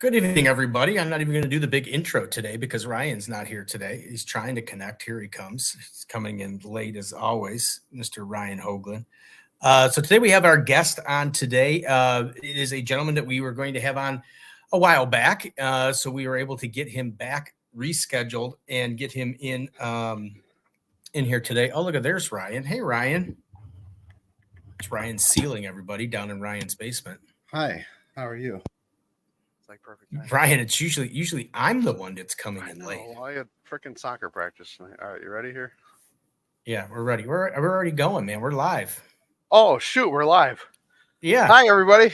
Good evening, everybody. I'm not even going to do the big intro today because Ryan's not here today. He's trying to connect. Here he comes. He's coming in late as always, Mr. Ryan Hoagland. So today we have our guest on today. It is a gentleman that we were going to have on a while back. So we were able to get him back rescheduled and get him in here today. Oh, look at there's Ryan. Hey, Ryan. It's Ryan sealing everybody down in Ryan's basement. Hi, how are you? It's like perfect time. Ryan, it's usually I'm the one that's coming in late. Well, I had freaking soccer practice. All right, you ready here? Yeah, we're ready. We're already going, man. We're live. Oh shoot, we're live. Yeah. Hi everybody.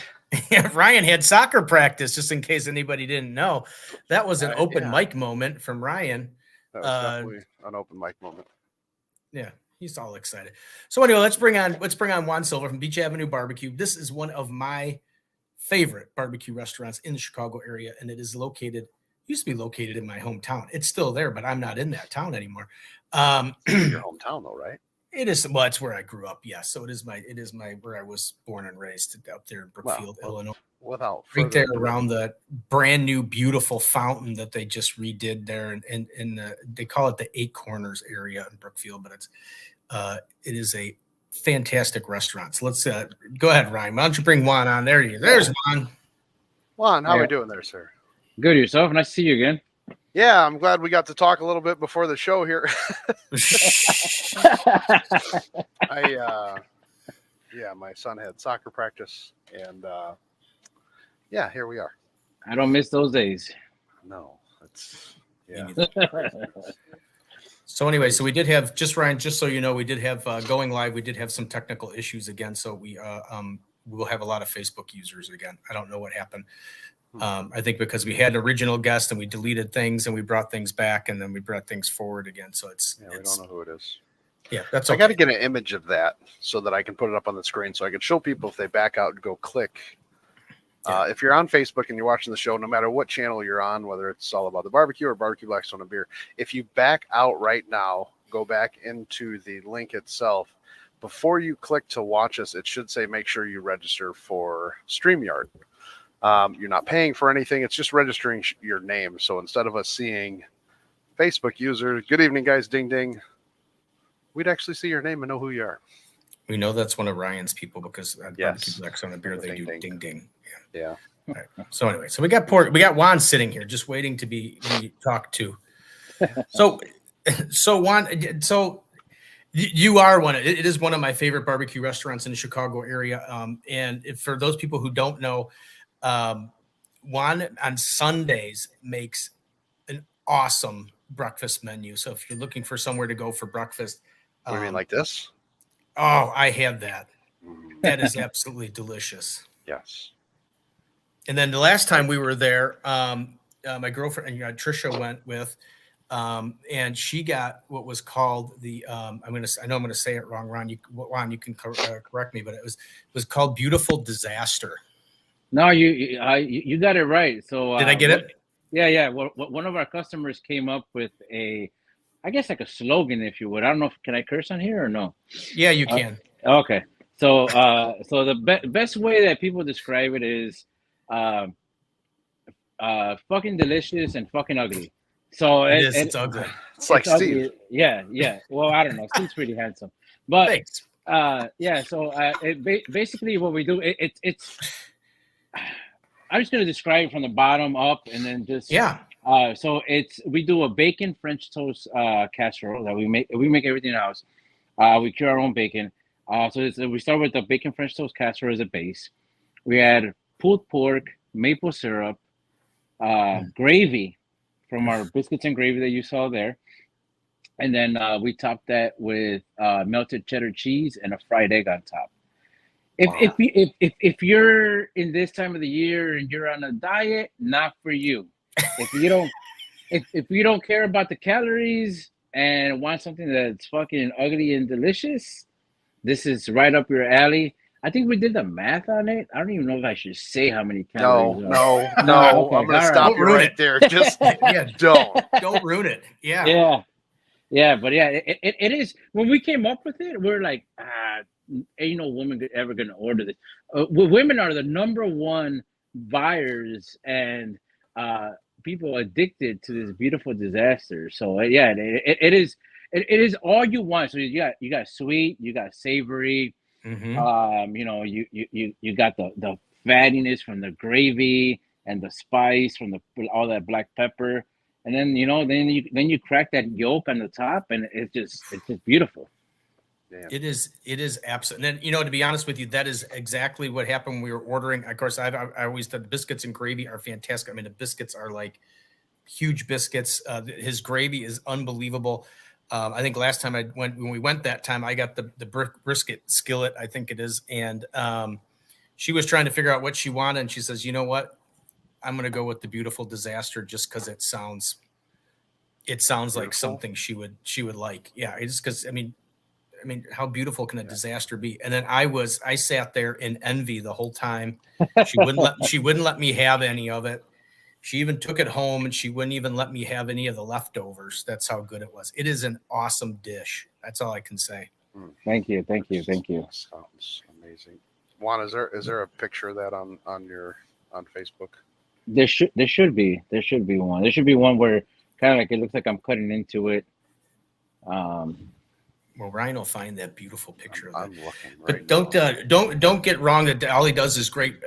Ryan had soccer practice, just in case anybody didn't know. That was an open mic moment from Ryan. That was definitely an open mic moment. Yeah, he's all excited. So anyway, let's bring on Juan Silva from Beach Avenue Barbecue. This is one of my favorite barbecue restaurants in the Chicago area, and it is used to be located in my hometown. It's still there, but I'm not in that town anymore. Your hometown though, right? It is. Well, it's where I grew up. Yes, so it is my where I was born and raised up there in Brookfield, Illinois. Without right there around the brand new beautiful fountain that they just redid there, and they call it the Eight Corners area in Brookfield, but it is a fantastic restaurant. So let's go ahead, Ryan. Why don't you bring Juan on? There's Juan. Juan, how are we doing there, sir? Good, yourself. Nice to see you again. Yeah, I'm glad we got to talk a little bit before the show here. My son had soccer practice, and here we are. I don't miss those days. No, it's So anyway, so we did have Ryan, just so you know, we did have going live. We did have some technical issues again, so we will have a lot of Facebook users again. I don't know what happened. I think because we had an original guest and we deleted things and we brought things back and then we brought things forward again. So we don't know who it is. Yeah, that's okay. I got to get an image of that so that I can put it up on the screen so I can show people if they back out and go click. If you're on Facebook and you're watching the show, no matter what channel you're on, whether it's all about the barbecue or barbecue Blackstone and beer, if you back out right now, go back into the link itself. Before you click to watch us, it should say make sure you register for StreamYard. You're not paying for anything. It's just registering your name. So instead of us seeing Facebook user, good evening, guys, ding, ding, we'd actually see your name and know who you are. We know that's one of Ryan's people because at Yes. Barbecue Blackstone and beer, they do Ding, ding, ding. Yeah. All right. So anyway, so we got Juan sitting here just waiting to be talked to. So Juan, so you are it is one of my favorite barbecue restaurants in the Chicago area. And for those people who don't know, Juan on Sundays makes an awesome breakfast menu. So if you're looking for somewhere to go for breakfast, What do you mean, like this? Oh, I had that. That is absolutely delicious. Yes. And then the last time we were there, my girlfriend and Trisha went with, and she got what was called the. I know I'm going to say it wrong, Ron. You can correct me, but it was called Beautiful Disaster. No, you got it right. So did I get it? Yeah. Well, one of our customers came up with I guess like a slogan, if you would. I don't know can I curse on here or no? Yeah, you can. Okay. So the best way that people describe it is fucking delicious and fucking ugly. So it's ugly. It's like ugly. Steve. Yeah. Well, I don't know. Steve's pretty handsome, but thanks. So basically what we do, it's. I'm just gonna describe it from the bottom up, and then just So we do a bacon French toast casserole that we make everything else. We cure our own bacon. So we start with the bacon French toast casserole as a base. We add pulled pork, maple syrup, gravy from our biscuits and gravy that you saw there, and then we top that with melted cheddar cheese and a fried egg on top. If you're in this time of the year and you're on a diet, not for you. If you don't care about the calories and want something that's fucking ugly and delicious, this is right up your alley. I think we did the math on it. I don't even know if I should say how many calories. No. Okay, I'm gonna stop you right there. Just don't ruin it. Yeah. But it is. When we came up with it, we're like, ain't no woman ever gonna order this. Women are the number one buyers and people addicted to this beautiful disaster. So yeah, it is all you want. So you got sweet, you got savory. You know, you got the fattiness from the gravy and the spice from all that black pepper, and then you crack that yolk on the top, and it's just beautiful. Damn. It is absolutely. And to be honest with you, that is exactly what happened when we were ordering. Of course, I always thought the biscuits and gravy are fantastic. I mean, the biscuits are like huge biscuits. His gravy is unbelievable. I think last time when we went that time, I got the brisket skillet, I think it is. And she was trying to figure out what she wanted. And she says, you know what? I'm going to go with the beautiful disaster just because it sounds beautiful. Like something she would like. Yeah. It's because, I mean, how beautiful can a disaster be? And then I sat there in envy the whole time. She wouldn't let me have any of it. She even took it home, and she wouldn't even let me have any of the leftovers. That's how good it was. It is an awesome dish. That's all I can say. Thank you. Sounds amazing. Juan, is there a picture of that on Facebook? There should be one. There should be one where kind of like it looks like I'm cutting into it. Well, Ryan will find that beautiful picture of that. I'm looking but now. Don't get wrong that all he does is great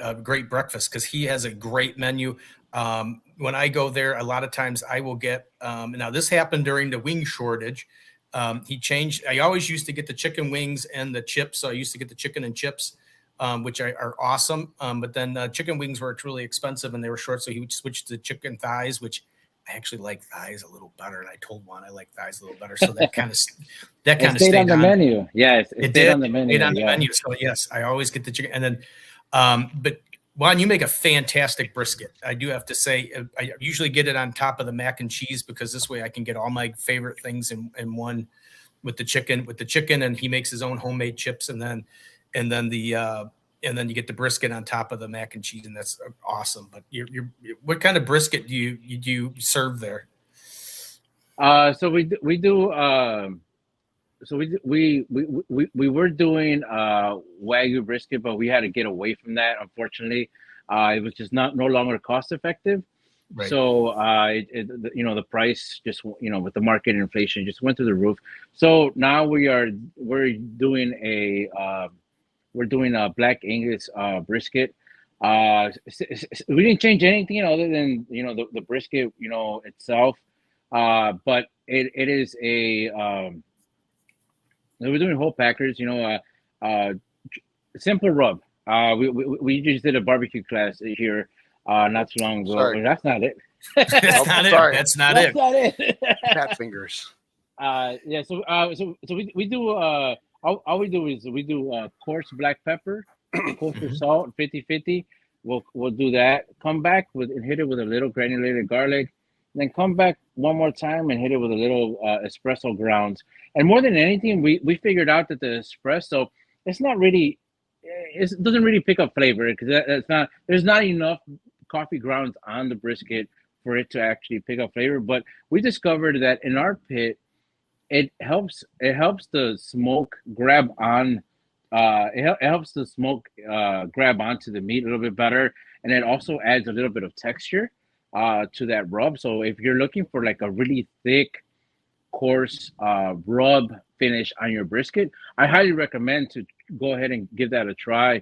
breakfast, because he has a great menu. When I go there, a lot of times I will get. Now this happened during the wing shortage. He changed. I always used to get the chicken wings and the chips. So I used to get the chicken and chips, which are awesome. But then chicken wings were really expensive and they were short, so he would switch to chicken thighs, which I actually like thighs a little better. And I told Juan I like thighs a little better. So that kind of stayed on the menu. Yes, it did on the menu. Stayed on the menu. So yes, I always get the chicken. And then, but Juan, you make a fantastic brisket. I do have to say, I usually get it on top of the mac and cheese, because this way I can get all my favorite things in one with the chicken. And he makes his own homemade chips, and then you get the brisket on top of the mac and cheese, and that's awesome. But what kind of brisket do you serve there? So we were doing Wagyu brisket, but we had to get away from that. Unfortunately, it was just no longer cost effective. Right. So the price just with the market inflation just went through the roof. So now we're doing a Black Angus brisket. We didn't change anything other than the brisket itself, but it is a we're doing whole packers, simple rub. We just did a barbecue class here not too long ago. Sorry. That's not it. That's not it. Cat fingers. Yeah. So we do all we do is we do coarse black pepper, kosher salt, 50-50. We'll do that. Come back and hit it with a little granulated garlic. Then come back one more time and hit it with a little espresso grounds. And more than anything, we figured out that the espresso, it doesn't really pick up flavor, because there's not enough coffee grounds on the brisket for it to actually pick up flavor. But we discovered that in our pit, it helps the smoke grab on. It helps the smoke grab onto the meat a little bit better, and it also adds a little bit of texture to that rub. So if you're looking for like a really thick, coarse rub finish on your brisket, I highly recommend to go ahead and give that a try.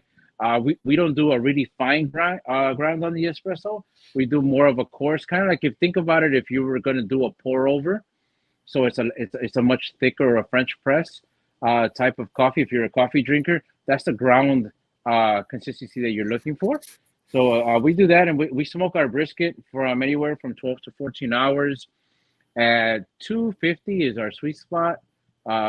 We don't do a really fine grind on the espresso. We do more of a coarse, kind of like, think about it, if you were going to do a pour over. So it's a much thicker, a French press type of coffee. If you're a coffee drinker, that's the ground consistency that you're looking for. So we do that, and we smoke our brisket from anywhere from 12 to 14 hours. At 250 is our sweet spot.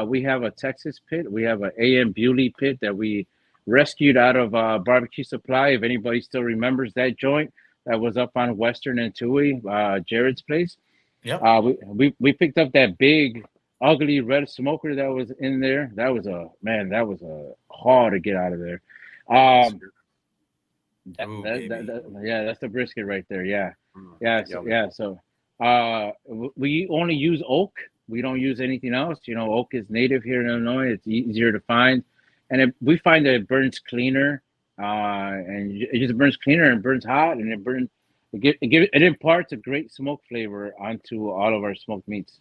We have a Texas pit. We have an A.M. Bewley pit that we rescued out of Barbecue Supply. If anybody still remembers that joint, that was up on Western and Toohey, Jared's place. Yeah. We picked up that big, ugly red smoker that was in there. That was a haul to get out of there. That's the brisket right there. Yeah. So we only use oak. We don't use anything else. Oak is native here in Illinois. It's easier to find, and we find that it burns cleaner, and it just burns cleaner and burns hot, and it burns It imparts a great smoke flavor onto all of our smoked meats.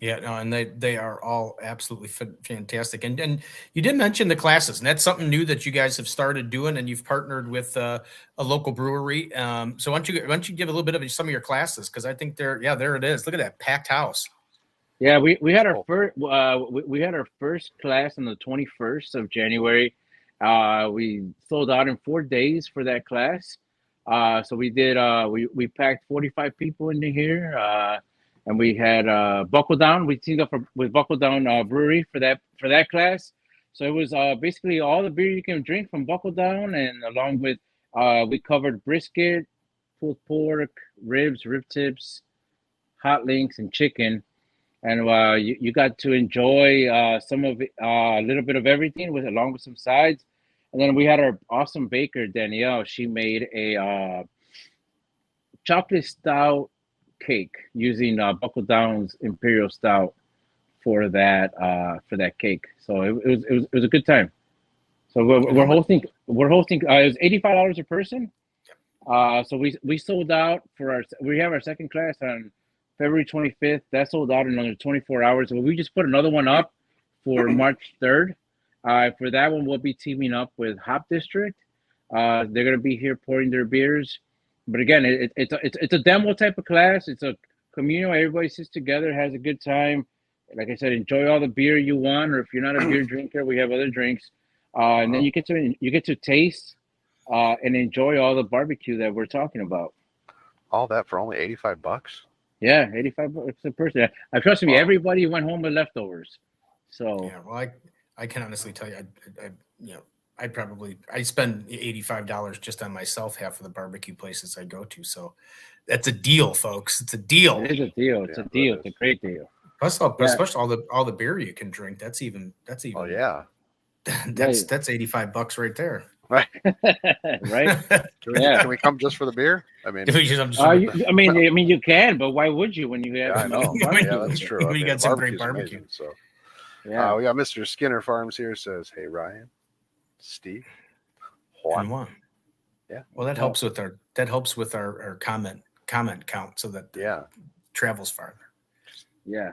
Yeah, no, and they are all absolutely fantastic. And you did mention the classes, and that's something new that you guys have started doing, and you've partnered with a local brewery. So why don't you give a little bit of some of your classes, because I think there it is. Look at that packed house. Yeah, we had our first we had our first class on the 21st of January. We sold out in 4 days for that class. So we did we packed 45 people into here. And we had Buckle Down. We teamed up with Buckle Down Brewery for that class. So it was basically all the beer you can drink from Buckle Down, and along with we covered brisket, pulled pork, ribs, rib tips, hot links, and chicken. And you got to enjoy some of it, a little bit of everything along with some sides. And then we had our awesome baker Danielle. She made a chocolate stout cake using Buckle Down's Imperial Stout for that cake. So it was a good time. So we're hosting. It was $85 a person. So we sold out we have our second class on February 25th. That sold out in under 24 hours. So we just put another one up for March 3rd. For that one, we'll be teaming up with Hop District. They're gonna be here pouring their beers. But again, it's a demo type of class. It's a communal. Everybody sits together, has a good time. Like I said, enjoy all the beer you want, or if you're not a beer drinker, we have other drinks. And then you get to taste and enjoy all the barbecue that we're talking about. All that for only $85? Yeah, $85 a person. I trust me, everybody went home with leftovers. So yeah, well, I can honestly tell you, I spend $85 just on myself half of the barbecue places I go to. So that's a deal, folks. It's a deal. It is a deal. It's a deal. It's a great deal. Plus, especially all the beer you can drink. That's even. Oh yeah. That's $85 right there. Right. Right. Can we come just for the beer? I mean, you can, but why would you when you have? I know. Yeah, that's true. We got some great barbecue. Amazing, so yeah, we got Mr. Skinner Farms here. Says, "Hey Ryan, Steve, Juan." Yeah. Well, that helps with our comment count, so that travels farther. Yeah.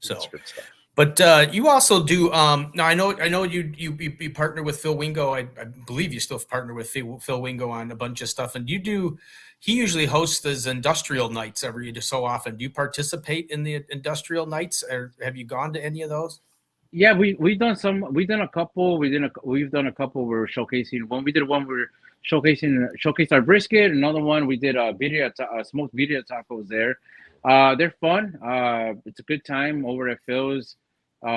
So that's good stuff. But you also do. Now I know you partner with Phil Wingo. I believe you still partner with Phil Wingo on a bunch of stuff. And he usually hosts his industrial nights every so often. Do you participate in the industrial nights, or have you gone to any of those? Yeah, we've done some. We've done a couple. We've done a couple. We're showcasing one. We did one. We're showcased our brisket. Another one we did smoked birria tacos there. They're fun. It's a good time over at Phil's. We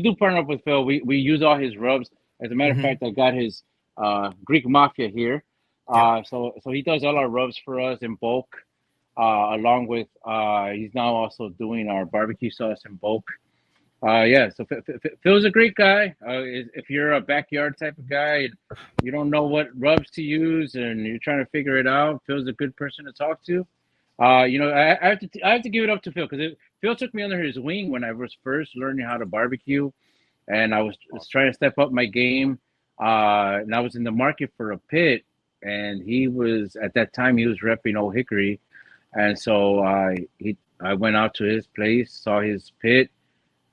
do partner up with Phil. We use all his rubs. As a matter of fact, I got his Greek Mafia here. So he does all our rubs for us in bulk. Along with he's now also doing our barbecue sauce in bulk. So Phil's a great guy. If you're a backyard type of guy, you don't know what rubs to use, and you're trying to figure it out, Phil's a good person to talk to. I have to give it up to Phil, because Phil took me under his wing when I was first learning how to barbecue, and I was trying to step up my game. And I was in the market for a pit, and he was repping Old Hickory, and so I went out to his place, saw his pit,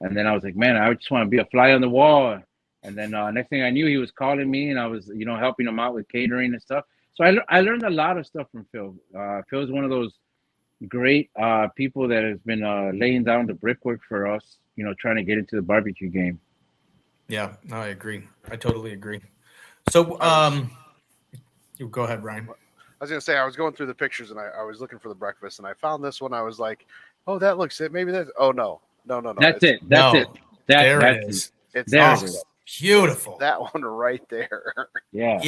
and then I was like, man, I just want to be a fly on the wall. And then next thing I knew, he was calling me, and I was helping him out with catering and stuff. So I learned a lot of stuff from Phil. Phil's one of those great people that has been laying down the brickwork for us, trying to get into the barbecue game. Yeah, no, I agree. I totally agree. So, you go ahead, Ryan. I was gonna say, I was going through the pictures, and I was looking for the breakfast, and I found this one. I was like, oh, that looks it. Maybe that's. Oh no. That's it. There it is. It's awesome. Beautiful. That one right there. Yeah.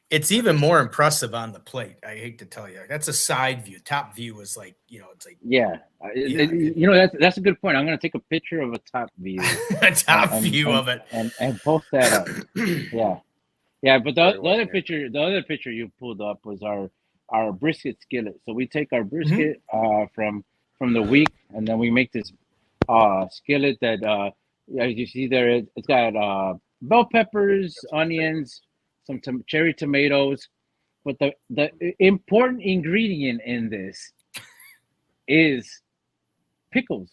It's even more impressive on the plate. I hate to tell you, that's a side view. Top view is like, it's like, that's a good point. I'm going to take a picture of a top view, view of it, and post that up. Yeah. But the other picture you pulled up was our brisket skillet. So we take our brisket from the week, and then we make this skillet that, as you see there, it's got bell peppers, onions, some cherry tomatoes. But the important ingredient in this is pickles.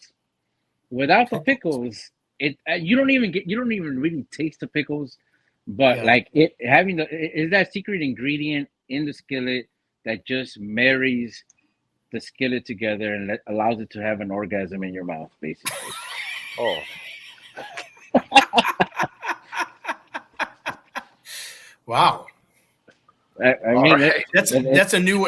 Without the pickles, you don't even really taste the pickles. But like it having is that secret ingredient in the skillet that just marries the skillet together and allows it to have an orgasm in your mouth, basically. Oh. Wow. I mean, right. that's a new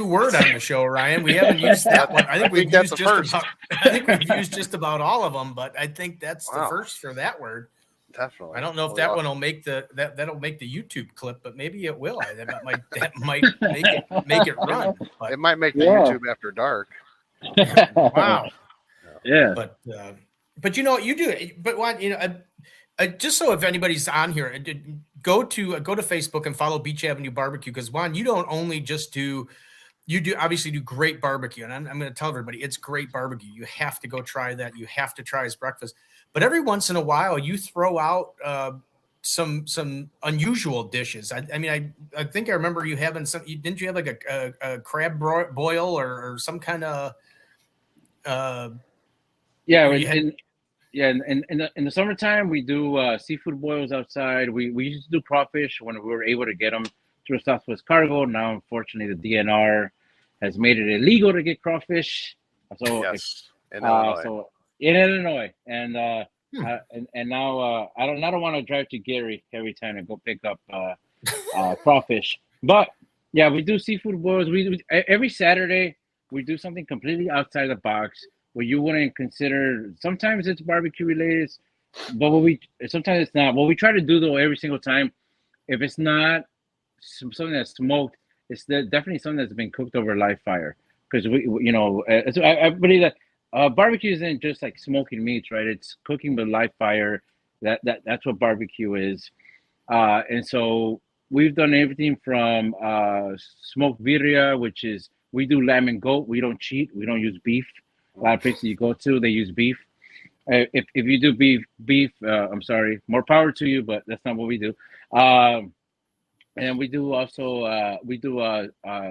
word on the show, Ryan. We haven't used that one. I think we've used just about all of them, but I think that's the first for that word. Definitely. I don't know if that one will make that'll make the YouTube clip, but maybe it will. That might make it run. But, it might make the YouTube after dark. Wow. Yeah. But you know what you do. But what just so if anybody's on here, go to Facebook and follow Beach Avenue Barbecue, because Juan, you don't only just obviously do great barbecue, and I'm going to tell everybody it's great barbecue. You have to go try that. You have to try his breakfast. But every once in a while, you throw out some unusual dishes. I think I remember you having some. Didn't you have like a crab boil or some kind of? In the summertime, we do seafood boils outside. We used to do crawfish when we were able to get them through Southwest Cargo. Now, unfortunately, the DNR has made it illegal to get crawfish. So, yes, in Illinois. And now I don't want to drive to Gary every time I go pick up crawfish. But yeah, we do seafood boils. We every Saturday we do something completely outside the box, where you wouldn't consider. Sometimes it's barbecue related, but sometimes it's not. What we try to do though every single time, if it's not something that's smoked, it's definitely something that's been cooked over live fire. Because I believe that barbecue isn't just like smoking meats, right? It's cooking with live fire. That's what barbecue is. And so we've done everything from smoked birria, which is we do lamb and goat. We don't cheat. We don't use beef. A lot of places you go to, they use beef. If you do beef, I'm sorry, more power to you, but that's not what we do. And we do also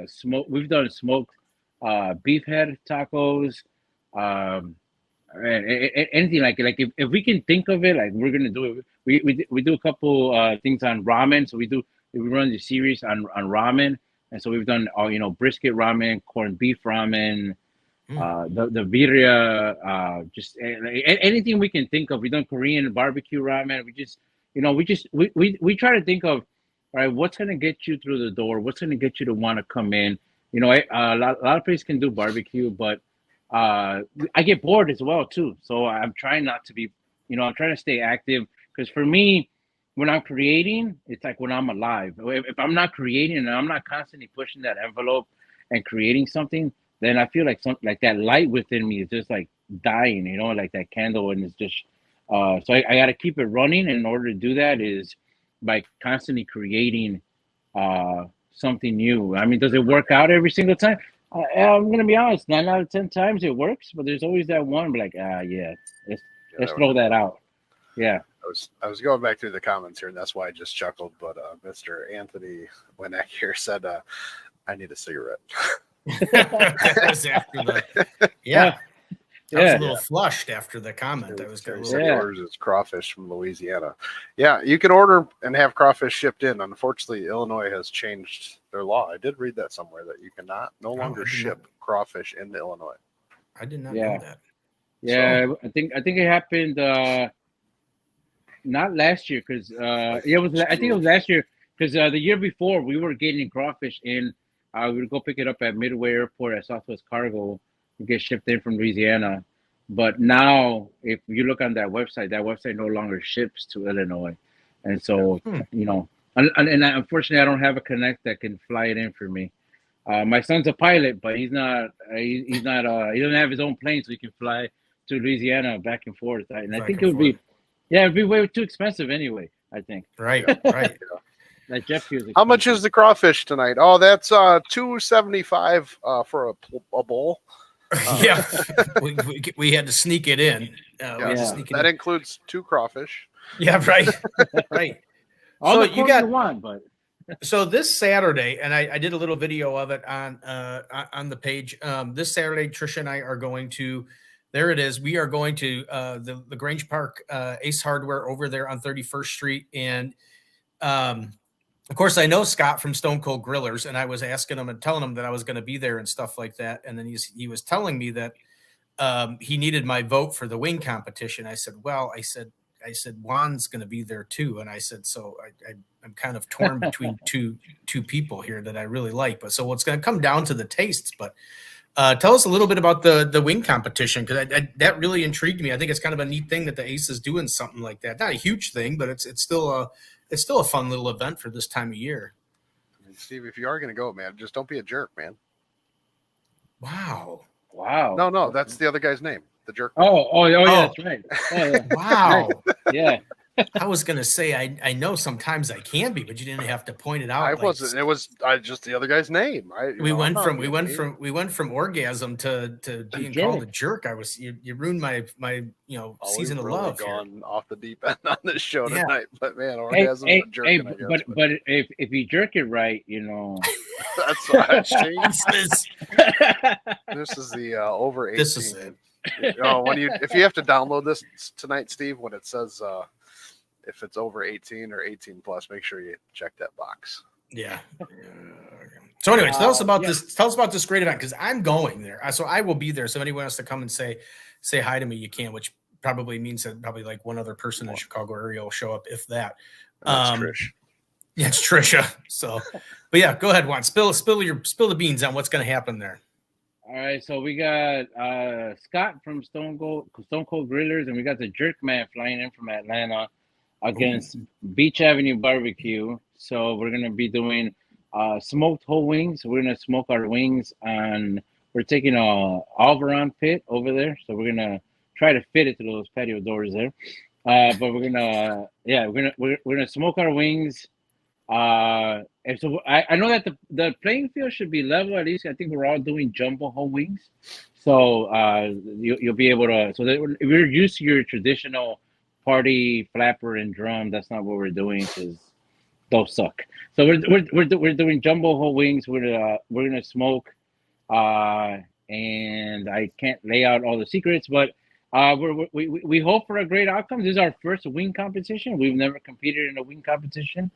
smoke. We've done smoked beef head tacos, anything like if we can think of it, like we're gonna do it. We do a couple things on ramen. So we run the series on ramen, and so we've done brisket ramen, corned beef ramen. The birria, just anything we can think of. We've done Korean barbecue ramen. We try to think of, all right, what's going to get you through the door? What's going to get you to want to come in? A lot of places can do barbecue, but I get bored as well too. So I'm trying not to be, I'm trying to stay active, because for me, when I'm creating, it's like when I'm alive. If I'm not creating and I'm not constantly pushing that envelope and creating something, then I feel like like that light within me is just like dying, like that candle, and it's just so I got to keep it running. And in order to do that is by constantly creating something new. I mean, does it work out every single time? I'm gonna be honest, 9 out of 10 times it works, but there's always that one like, let's throw that out. Yeah. I was going back through the comments here, and that's why I just chuckled. But Mr. Anthony Winek here said, "I need a cigarette." That was after I was a little flushed after the comment. I was going to say yours is crawfish from Louisiana. Yeah, you can order and have crawfish shipped in. Unfortunately, Illinois has changed their law. I did read that somewhere, that you cannot no longer ship crawfish into Illinois. I did not know that. Yeah, so, I think it happened not last year, because I think it was last year, because the year before we were getting crawfish in. We would go pick it up at Midway Airport at Southwest Cargo and get shipped in from Louisiana. But now, if you look on that website no longer ships to Illinois. And so, and unfortunately, I don't have a connect that can fly it in for me. My son's a pilot, but he doesn't have his own plane, so he can fly to Louisiana back and forth. And I think it'd be way too expensive anyway, I think. Right. Like Jeff Hughes. How much is the crawfish tonight? Oh, that's $2.75 for a bowl. Yeah, we had to sneak it in. That includes 2 crawfish. Yeah, right. All so you got one, but So this Saturday, and I did a little video of it on the page. This Saturday, Trisha and I are going to. There it is. We are going to the Grange Park Ace Hardware over there on 31st Street, and of course, I know Scott from Stone Cold Grillers, and I was asking him and telling him that I was going to be there and stuff like that. And then he was telling me that he needed my vote for the wing competition. I said, well, I said Juan's going to be there too, and I said, so I'm kind of torn between two people here that I really like. But so it's going to come down to the tastes. But tell us a little bit about the wing competition, because that really intrigued me. I think it's kind of a neat thing that the Ace is doing something like that. Not a huge thing, but it's still a fun little event for this time of year. And Steve, if you are going to go, man, just don't be a jerk, man. Wow. No, that's the other guy's name, the jerk. Oh, yeah, that's right. Oh, yeah. Wow. Yeah. I was gonna say I know sometimes I can be, but you didn't have to point it out. I wasn't. It was just the other guy's name. We went from orgasm to being called a jerk. You ruined my season of love. Gone off the deep end on this show tonight, but man, orgasm and jerking. But if you jerk it right, that's why I changed. This is the over 18. This is it. If you have to download this tonight, Steve, when it says if it's over 18 or 18 plus, make sure you check that box. Yeah. So anyways, tell us about this. Tell us about this great event, because I'm going there. So I will be there. So if anyone wants to come and say hi to me, you can, which probably means that probably like one other person in the Chicago area will show up, if that. That's Trish. Yeah, it's Trisha. So, but yeah, go ahead, Juan. Spill the beans on what's going to happen there. All right, so we got Scott from Stone Cold Grillers, and we got the Jerk Man flying in from Atlanta against Beach Avenue Barbecue. So we're gonna be doing smoked whole wings. We're gonna smoke our wings, and we're taking a Alvaron pit over there. So we're gonna try to fit it to those patio doors there. But we're gonna smoke our wings. And so I know that the playing field should be level. At least I think we're all doing jumbo whole wings, so you'll be able to. So that if you're used to your traditional party flapper and drum, that's not what we're doing, because those suck. So we're doing jumbo whole wings. We're gonna smoke, and I can't lay out all the secrets, but we hope for a great outcome. This is our first wing competition. We've never competed in a wing competition.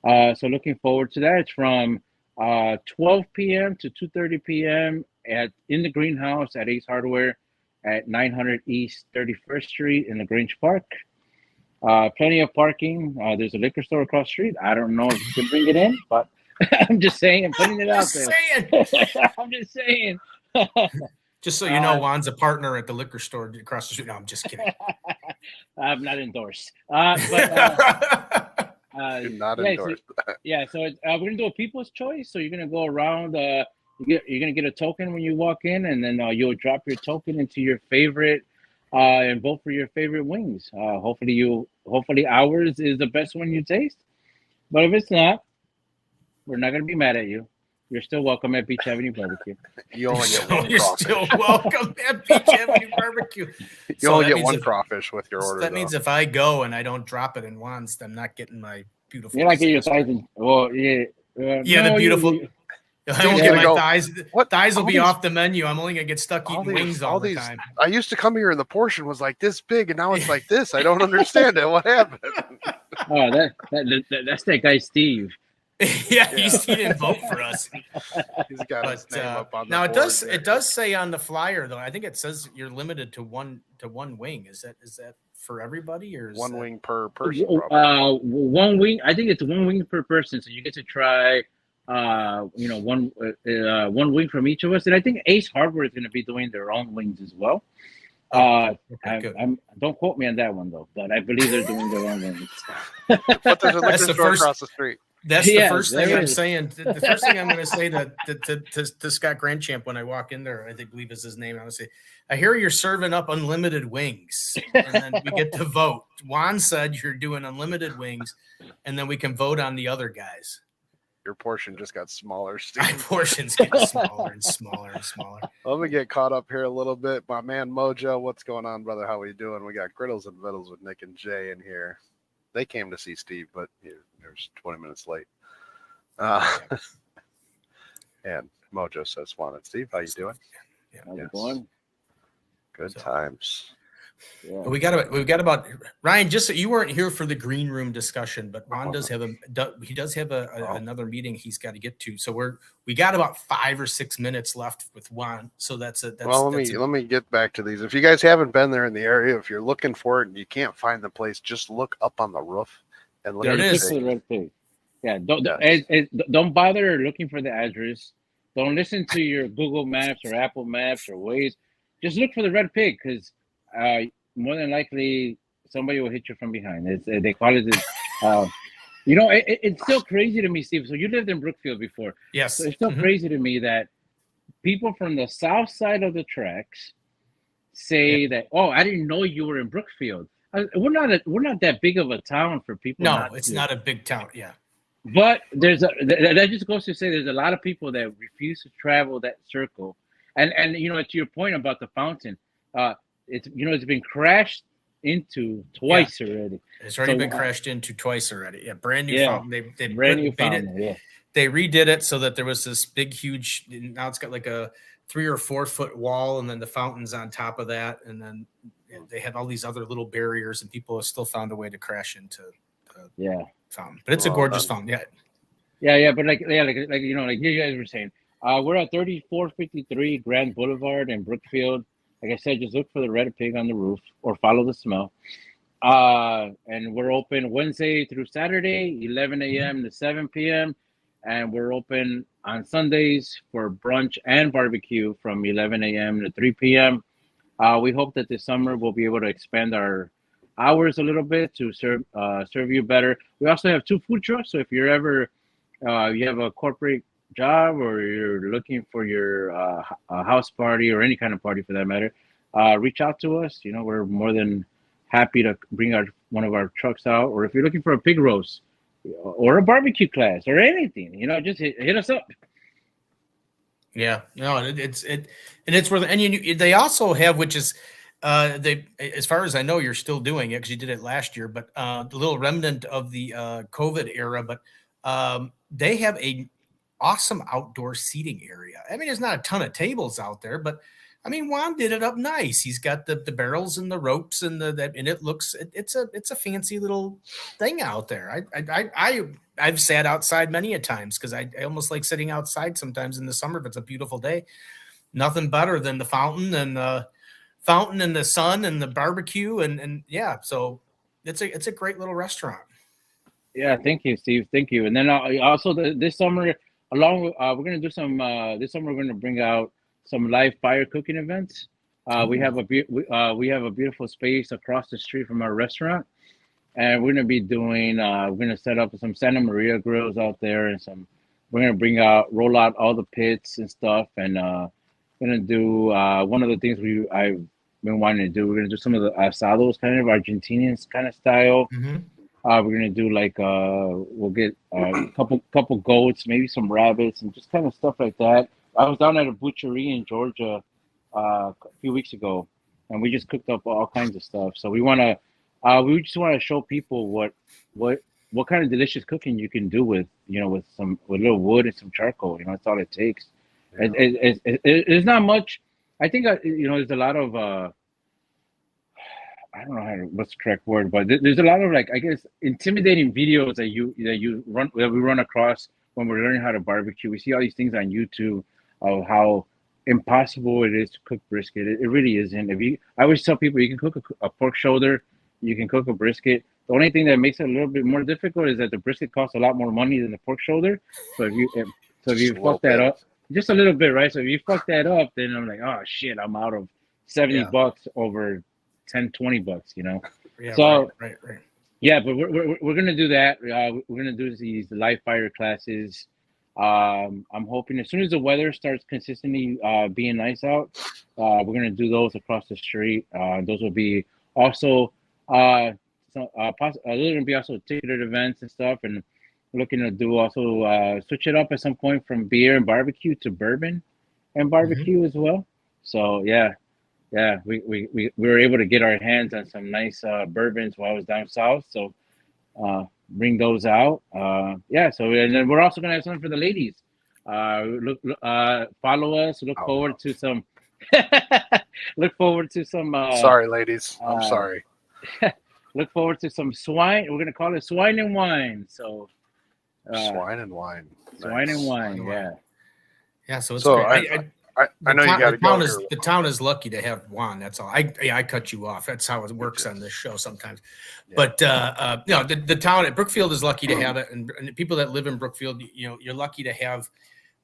So looking forward to that. It's from 12 p.m. to 2:30 p.m. in the greenhouse at Ace Hardware at 900 East 31st Street in the Grange Park. Plenty of parking. There's a liquor store across the street. I don't know if you can bring it in, but I'm just saying. I'm putting it out there. I'm just saying. Just so you know, Juan's a partner at the liquor store across the street. No, I'm just kidding. I'm not endorsed. You're not endorsed. Yeah, so we're gonna do a people's choice. So you're gonna go around. You're gonna get a token when you walk in, and then you'll drop your token into your favorite and vote for your favorite wings. Hopefully ours is the best one you taste. But if it's not, we're not gonna be mad at you. You're still welcome at Beach Avenue Barbecue. You only get one You're crawfish. still welcome at Beach Avenue Barbecue. You only get one crawfish with your order. That means if I go and I don't drop it in Juan's, I'm not getting my beautiful. You're not getting your thighs in. Well, yeah. The beautiful. I won't get my thighs. What? Thighs will be off the menu. I'm only gonna get stuck eating wings all the time. I used to come here and the portion was like this big, and now it's like this. I don't understand it. What happened? Oh, that's that guy Steve. Yeah, he didn't vote for us. He's got his name up on the now board. It does say on the flyer though. I think it says you're limited to one wing. Is that for everybody, or is one that... wing per person? One wing. I think it's one wing per person, so you get to try one wing from each of us. And I think Ace Hardware is going to be doing their own wings as well. Don't quote me on that one though, but I believe they're doing their own wings. But there's a liquor store across the street. That's the first thing I'm saying. The first thing I'm going to say to Scott Grandchamp when I walk in there, I believe is his name. I would say, I hear you're serving up unlimited wings, and then we get to vote. Juan said you're doing unlimited wings, and then we can vote on the other guys. Your portion just got smaller, Steve. My portion's getting smaller and smaller and smaller. Let me get caught up here a little bit. My man Mojo, what's going on, brother? How we doing? We got Griddles and Vittles with Nick and Jay in here. They came to see Steve, but he was 20 minutes late. And Mojo says, Juan and Steve, how you doing? Yeah. How's it going? Good times. Yeah. We've got about Ryan. Just so you weren't here for the green room discussion, but Juan does have another meeting he's got to get to. So we got about 5 or 6 minutes left with Juan. So let me get back to these. If you guys haven't been there in the area, if you're looking for it and you can't find the place, just look up on the roof and look. There it is. The red pig. Yeah. Don't bother looking for the address. Don't listen to your Google Maps or Apple Maps or Waze. Just look for the red pig because more than likely somebody will hit you from behind. They call it it's still crazy to me, Steve. So you lived in Brookfield before. Yes. So it's still crazy to me that people from the south side of the tracks say that, oh, I didn't know you were in Brookfield. We're not that big of a town for people. No, it's not a big town. Yeah. But that just goes to say there's a lot of people that refuse to travel that circle. And to your point about the fountain, it's been crashed into twice already. It's already been crashed into twice already. Yeah, brand new fountain. They They redid it so that there was this big, huge. Now it's got like a 3 or 4 foot wall, and then the fountain's on top of that, and then they have all these other little barriers, and people have still found a way to crash into the fountain. But it's a gorgeous fountain. Yeah. But like you guys were saying. We're at 3453 Grand Boulevard in Brookfield. Like I said, just look for the red pig on the roof or follow the smell. And we're open Wednesday through Saturday, 11 a.m. to 7 p.m. And we're open on Sundays for brunch and barbecue from 11 a.m. to 3 p.m. We hope that this summer we'll be able to expand our hours a little bit to serve you better. We also have 2 food trucks. So if you're ever you have a corporate job or you're looking for your house party or any kind of party for that matter, reach out to us. We're more than happy to bring one of our trucks out. Or if you're looking for a pig roast or a barbecue class or anything, just hit us up. Yeah, no, it's worth it. And they also have, which is as far as I know, you're still doing it because you did it last year, but the little remnant of the COVID era, but they have a awesome outdoor seating area. I mean, there's not a ton of tables out there, but I mean, Juan did it up nice. He's got the barrels and the ropes and and it looks, it's a fancy little thing out there. I've sat outside many a times because I almost like sitting outside sometimes in the summer if it's a beautiful day. Nothing better than the fountain and the sun and the barbecue and yeah. So it's a great little restaurant. Yeah, thank you, Steve. Thank you. And then also this summer, we're going to do some. This summer, we're going to bring out some live fire cooking events. We have a beautiful space across the street from our restaurant, and we're going to be doing. We're going to set up some Santa Maria grills out there, and we're going to roll out all the pits and stuff, and we're going to do one of the things I've been wanting to do. We're going to do some of the asados, kind of Argentinian kind of style. Mm-hmm. We're gonna do we'll get a couple goats, maybe some rabbits, and just kind of stuff like that. I was down at a butchery in Georgia a few weeks ago, and we just cooked up all kinds of stuff. So we just want to show people what kind of delicious cooking you can do with with a little wood and some charcoal. That's all it takes. Yeah. It's not much. I think there's a lot of. I don't know what's the correct word, but there's a lot of I guess intimidating videos that we run across when we're learning how to barbecue. We see all these things on YouTube of how impossible it is to cook brisket. It really isn't. I always tell people you can cook a pork shoulder, you can cook a brisket. The only thing that makes it a little bit more difficult is that the brisket costs a lot more money than the pork shoulder. So if you fuck that up, just a little bit, right? So if you fuck that up, then I'm like, oh shit, I'm out of $70 over $10-$20, Yeah, so right. Yeah, but we're gonna do that. We're gonna do these live fire classes. I'm hoping as soon as the weather starts consistently being nice out, we're gonna do those across the street. Those will be also those are gonna be also ticketed events and stuff, and we're looking to do also switch it up at some point from beer and barbecue to bourbon and barbecue as well. So yeah, we were able to get our hands on some nice bourbons while I was down south. So bring those out. Yeah. So and then we're also gonna have something for the ladies. Follow us. Look forward to some. Look forward to some. Sorry, ladies. I'm sorry. Look forward to some swine. We're gonna call it swine and wine. So. Swine and wine. Swine and wine. Yeah. Yeah. So it's so great. I know you got to go. The town is lucky to have Juan. That's all. I cut you off. That's how it works on this show sometimes. Yeah. But the town at Brookfield is lucky to have it, and the people that live in Brookfield, you're lucky to have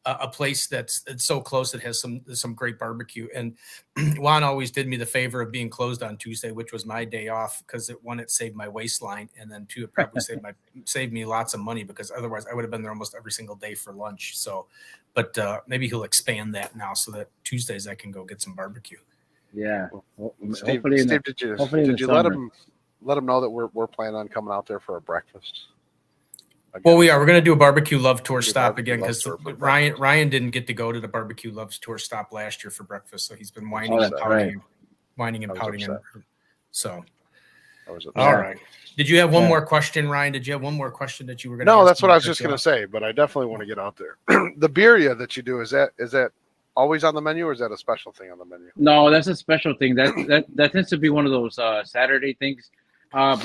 a place that's so close that has some great barbecue. And Juan always did me the favor of being closed on Tuesday, which was my day off, because it saved my waistline, and then two, it probably saved me lots of money, because otherwise I would have been there almost every single day for lunch. So, but maybe he'll expand that now so that Tuesdays I can go get some barbecue. Yeah. Well, Steve, did you let him know that we're planning on coming out there for a breakfast? Again. Well, we are. We're going to do a barbecue love tour stop again, because Ryan didn't get to go to the barbecue love tour stop last year for breakfast, so he's been whining and pouting. So, all right. Did you have one more question, Ryan? Did you have one more question that you were going to? No, that's what I was just going to say. But I definitely want to get out there. The birria that you do, is that always on the menu, or is that a special thing on the menu? No, that's a special thing. That tends to be one of those Saturday things. But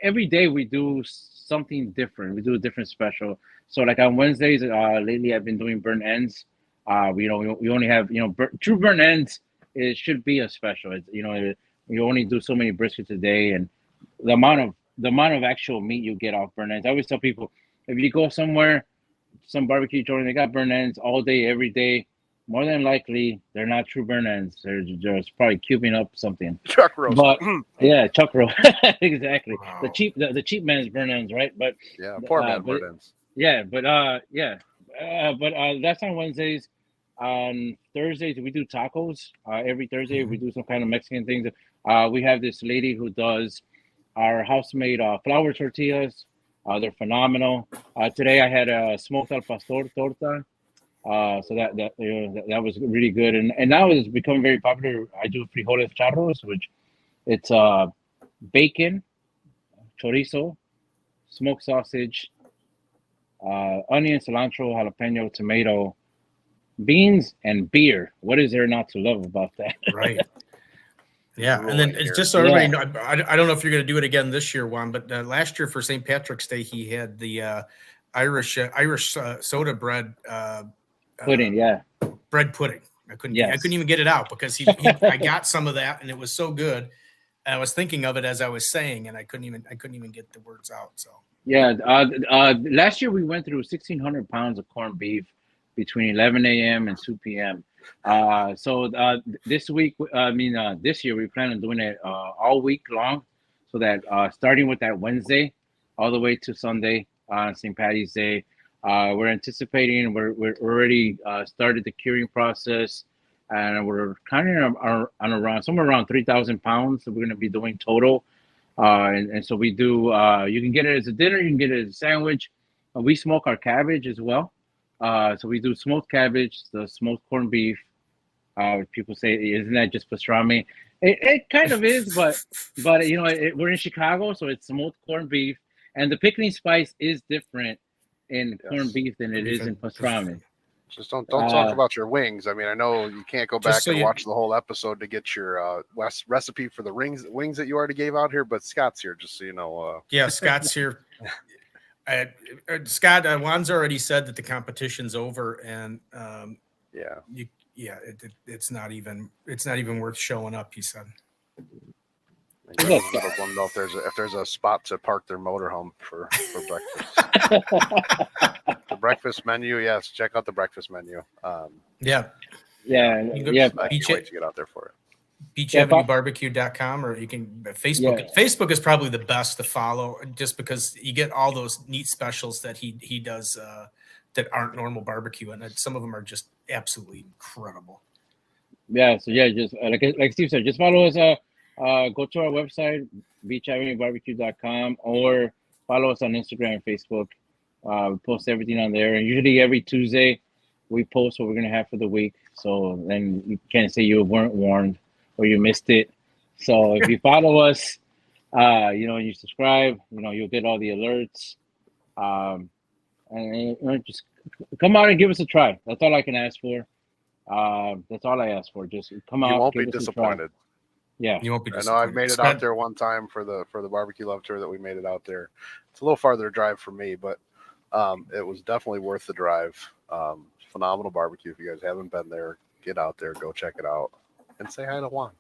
every day we do something different. We do a different special. So like on Wednesdays, lately I've been doing burnt ends. We only have true burnt ends. It should be a special. It's, you only do so many briskets a day, and the amount of actual meat you get off burnt ends. I always tell people, if you go somewhere, some barbecue joint, they got burnt ends all day, every day, more than likely they're not true burnt ends. They're just probably cubing up something. Chuck roast. But yeah, chuck roast. Exactly. Wow. The cheap man's burnt ends, right? But yeah, poor man burnt ends. Yeah, but that's on Wednesdays. On Thursdays we do tacos. Every Thursday we do some kind of Mexican things. We have this lady who does our house-made flour tortillas. They're phenomenal. Today I had a smoked al pastor torta. So that was really good, and now it's becoming very popular. I do frijoles charros, which it's bacon, chorizo, smoked sausage, onion, cilantro, jalapeno, tomato, beans, and beer. What is there not to love about that? Right. Yeah, and then it's just so everybody know, I don't know if you're going to do it again this year, Juan, but last year for St. Patrick's Day he had the Irish soda bread. Pudding, bread pudding. I couldn't even get it out, because I got some of that and it was so good. And I was thinking of it as I was saying, and I couldn't even get the words out. So last year we went through 1,600 pounds of corned beef between 11 a.m. and 2 p.m. This year we plan on doing it all week long, so that starting with that Wednesday all the way to Sunday on St. Patty's Day. We're anticipating, we're already started the curing process, and we're kind of on around somewhere around 3,000 pounds that we're going to be doing total. And so we do, you can get it as a dinner, you can get it as a sandwich. We smoke our cabbage as well. So we do smoked cabbage, the smoked corned beef. People say, isn't that just pastrami? It kind of is, but we're in Chicago, so it's smoked corned beef, and the picnic spice is different in corned beef than it is in pastrami. Just don't talk about your wings. I mean, I know you can't go back and watch the whole episode to get your recipe for the wings that you already gave out here, but Scott's here, just so you know. Yeah, Scott's here. Scott, Juan's already said that the competition's over, and it's not even worth showing up, he said. Let them know if there's a spot to park their motorhome for breakfast. The breakfast menu, yes. Check out the breakfast menu. I can't wait to get out there for it. BeachAvenueBarbecue.com, or you can Facebook. Yeah. Facebook is probably the best to follow, just because you get all those neat specials that he does that aren't normal barbecue, and some of them are just absolutely incredible. Yeah. So just like Steve said, just follow us. Go to our website, BeachAvenueBarbecue.com, or follow us on Instagram and Facebook. We post everything on there, and usually every Tuesday we post what we're gonna have for the week. So then you can't say you weren't warned or you missed it. So if you follow us, You know, when you subscribe, you know, you'll get all the alerts. And you know, just come out and give us a try. That's all I can ask for. That's all I ask for. Just come out. You won't be give us a disappointed. try. Yeah, You won't be I know disappointed. I've made it out there one time for the barbecue love tour that we made it out there. It's a little farther to drive for me, but it was definitely worth the drive. Phenomenal barbecue. If you guys haven't been there, get out there, go check it out, and say hi to Juan.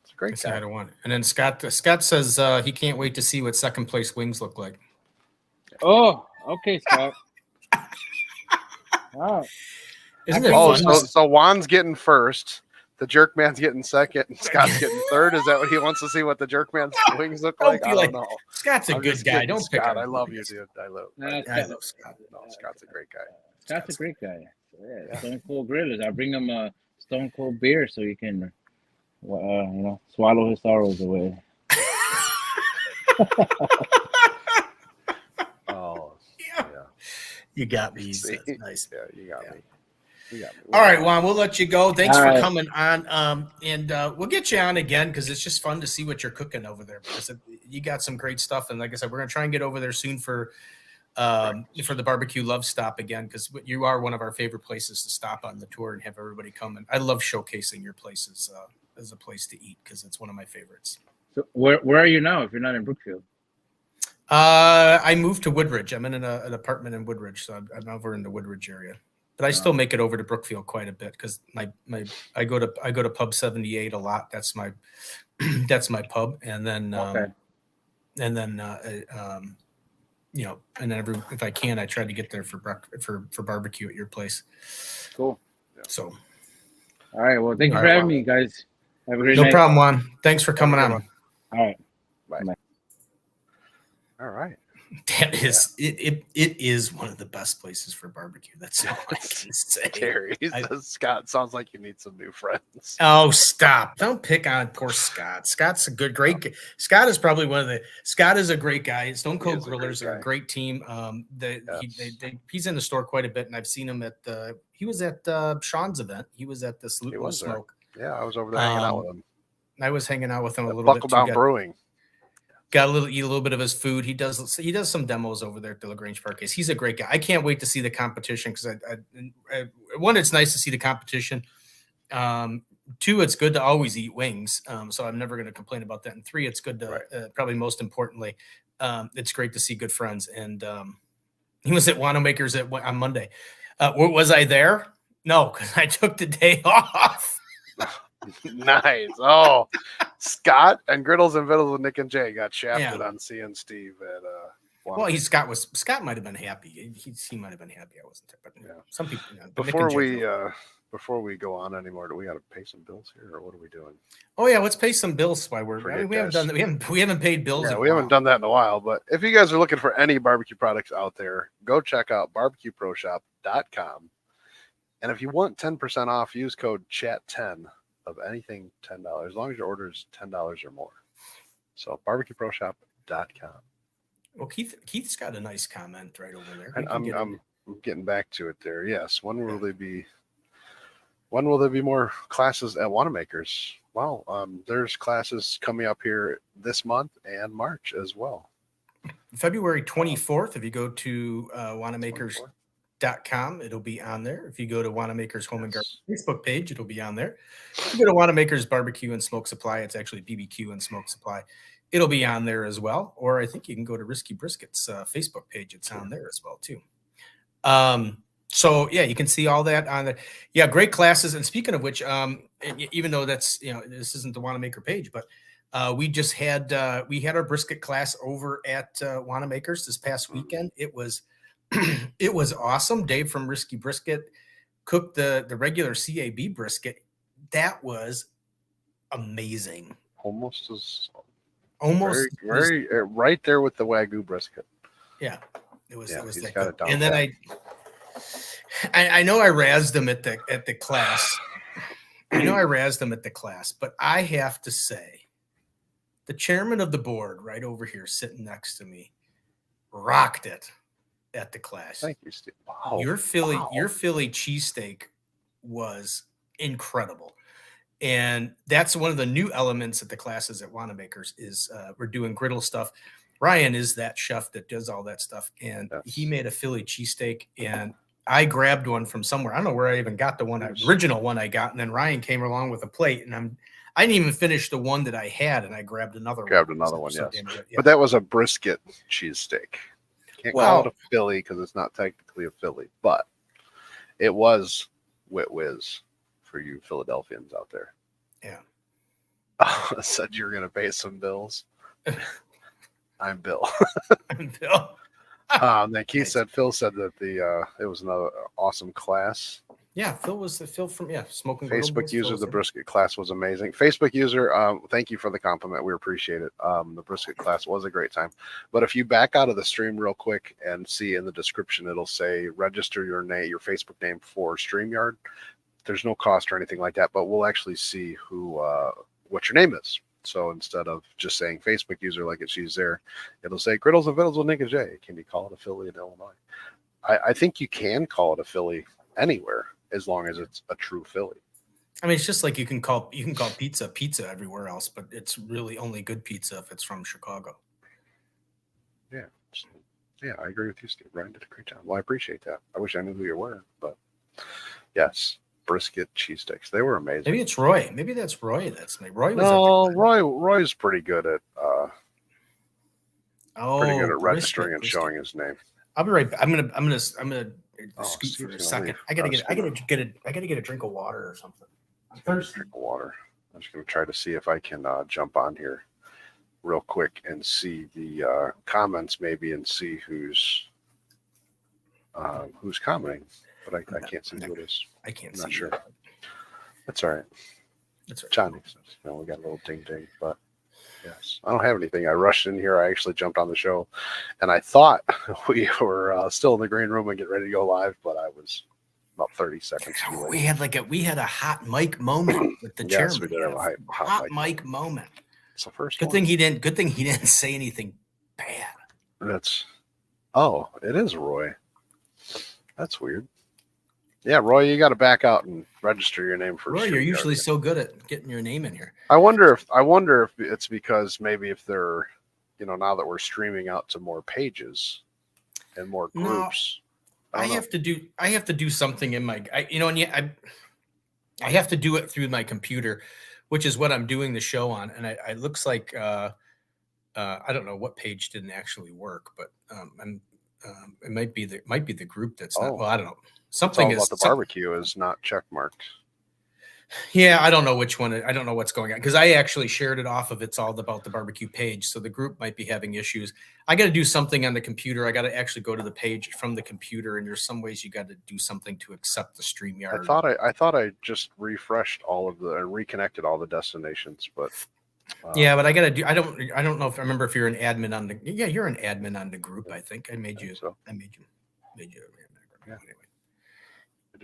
It's a great guy. Say hi to Juan. And then Scott says he can't wait to see what second place wings look like. Oh, okay, Scott. All right. Isn't it fun? So Juan's getting first. The jerk man's getting second, and Scott's getting third. Is that what he wants to see? What the jerk man's wings look like? I don't know. Scott's a good guy. Don't pick Scott. on I love him. you, dude. I love Scott. No, Scott's a great guy. Scott's a great guy. Yeah, Stone Cold Grillers. I'll bring him a Stone Cold beer so he can, you know, swallow his sorrows away. Oh, yeah. You got me. That's nice. Yeah, you got me. All right, Juan, we'll let you go. Thanks All for right. coming on. And we'll get you on again because it's just fun to see what you're cooking over there. Because you got some great stuff. And like I said, we're going to try and get over there soon for the barbecue love stop again, because you are one of our favorite places to stop on the tour and have everybody come. And I love showcasing your places as a place to eat because it's one of my favorites. So where are you now if you're not in Brookfield? I moved to Woodridge. I'm in an apartment in Woodridge, so I'm over in the Woodridge area. But I still make it over to Brookfield quite a bit because I go to Pub 78 a lot. That's my pub, and then you know, and then if I can, I try to get there for barbecue at your place. Cool. So, all right. Well, thank you for having me, guys. Have a great night. No problem, Juan. Thanks for coming on. All right. Bye. All right. That is it is one of the best places for barbecue. That's all I can say. Terry says, Scott, sounds like you need some new friends. Oh, stop. Don't pick on poor Scott. Scott's a great Scott is probably Scott is a great guy. Stone Cold Grillers are a great team. He's in the store quite a bit, and I've seen him he was at Sean's event. He was at the Salute and Smoke. Yeah, I was over there hanging out with him. I was hanging out with him a little Buckle bit. Down Brewing. Eat a little bit of his food. He does some demos over there at the Grange Park Ace. He's a great guy. I can't wait to see the competition because one, it's nice to see the competition. Two, it's good to always eat wings. So I'm never going to complain about that. And three, it's good to probably most importantly, it's great to see good friends. And he was at Wanamaker's on Monday. Was I there? No, because I took the day off. Nice. Oh, Scott and Griddles and Vittles with Nick and Jay got shafted on seeing Steve at well, Scott might have been happy. He might have been happy I wasn't there, but some people. Before we go on anymore, do we got to pay some bills here, or what are we doing? Oh yeah, let's pay some bills. While we haven't done that. We haven't paid bills. Yeah, we haven't done that in a while. But if you guys are looking for any barbecue products out there, go check out barbecueproshop.com. And if you want 10% off, use code CHAT10 of anything $10, as long as your order is $10 or more. So barbecueproshop.com. Well, Keith's got a nice comment right over there. And I'm getting back to it there. Yes. When will there be more classes at Wanamaker's? Well, there's classes coming up here this month and March as well. February 24th, if you go to Wanamaker's.com, it'll be on there. If you go to Wanamaker's Home and Garden Facebook page, it'll be on there. If you go to Wanamaker's Barbecue and Smoke Supply, it's actually BBQ and Smoke Supply. It'll be on there as well. Or I think you can go to Risky Brisket's Facebook page. It's on there as well, too. So yeah, you can see all that on there. Yeah, great classes. And speaking of which, even though that's, this isn't the Wanamaker page, but we just had our brisket class over at Wanamaker's this past weekend. It was awesome. Dave from Risky Brisket cooked the regular CAB brisket. That was amazing. Almost Very right there with the Wagyu brisket. Yeah, it was that good. And then I know I razzed them at the class. I know I razzed them at the class, but I have to say, the chairman of the board right over here sitting next to me rocked it at the class. Thank you, Steve. Wow. Your Philly cheesesteak was incredible. And that's one of the new elements at the classes at Wanamaker's is we're doing griddle stuff. Ryan is that chef that does all that stuff. And he made a Philly cheesesteak, and I grabbed one from somewhere. I don't know where I even got the original one I got. And then Ryan came along with a plate, and I didn't even finish the one that I had, and I grabbed another one. Yes. But that was a brisket cheesesteak. Can't call it a Philly because it's not technically a Philly, but it was Wit Whiz for you Philadelphians out there. Yeah. I said you're going to pay some bills. I'm Bill. I'm Bill. Then Keith said, Phil said that it was another awesome class. Yeah, Phil from Smoking Facebook user. The brisket class was amazing. Facebook user, thank you for the compliment. We appreciate it. The brisket class was a great time. But if you back out of the stream real quick and see in the description, it'll say register your name, your Facebook name for StreamYard. There's no cost or anything like that, but we'll actually see what your name is. So instead of just saying Facebook user like it's used there, it'll say Griddles and Fiddles with Nick and Jay. Can you call it a Philly in Illinois? I think you can call it a Philly anywhere as long as it's a true Philly. I mean, it's just like you can call pizza everywhere else, but it's really only good pizza if it's from Chicago. Yeah. Yeah, I agree with you, Steve. Ryan did a great job. Well, I appreciate that. I wish I knew who you were, but yes. Brisket cheesesteaks. They were amazing. Maybe it's Roy. Maybe that's Roy. That's me. Roy's pretty good at registering and showing his name. I'll be right back. I'm gonna scoot for a second. I gotta get a drink of water or something. I'm thirsty. Drink of water. I'm just gonna try to see if I can jump on here real quick and see the comments maybe and see who's commenting. But I can't see who it is. I can't I'm not see. sure. That's all right. That's right. Johnny says, we got a little ding ding, but yes, I don't have anything. I rushed in here. I actually jumped on the show, and I thought we were still in the green room and get ready to go live, but I was about 30 seconds away. We had a hot mic moment with the chairman. Yes, we did have a hot mic moment. It's the first. Good thing he didn't say anything bad. It is Roy. That's weird. Yeah, Roy, you got to back out and register your name for. Roy, you're usually so good at getting your name in here. I wonder if it's because maybe if they're, now that we're streaming out to more pages and more groups. No, I have to do something in my, I have to do it through my computer, which is what I'm doing the show on. And it looks like I don't know what page didn't actually work, but it might be the group that's not. Well, I don't know. Something about the barbecue is not check marked. Yeah, I don't know which one. I don't know what's going on because I actually shared it off of It's All About the Barbecue page. So the group might be having issues. I got to do something on the computer. I got to actually go to the page from the computer, and there's some ways you got to do something to accept the StreamYard. I thought I just refreshed and reconnected all the destinations, but yeah, but I got to do. I don't know if I remember if you're an admin on the. Yeah, you're an admin on the group. I think I made you. I made you. Yeah.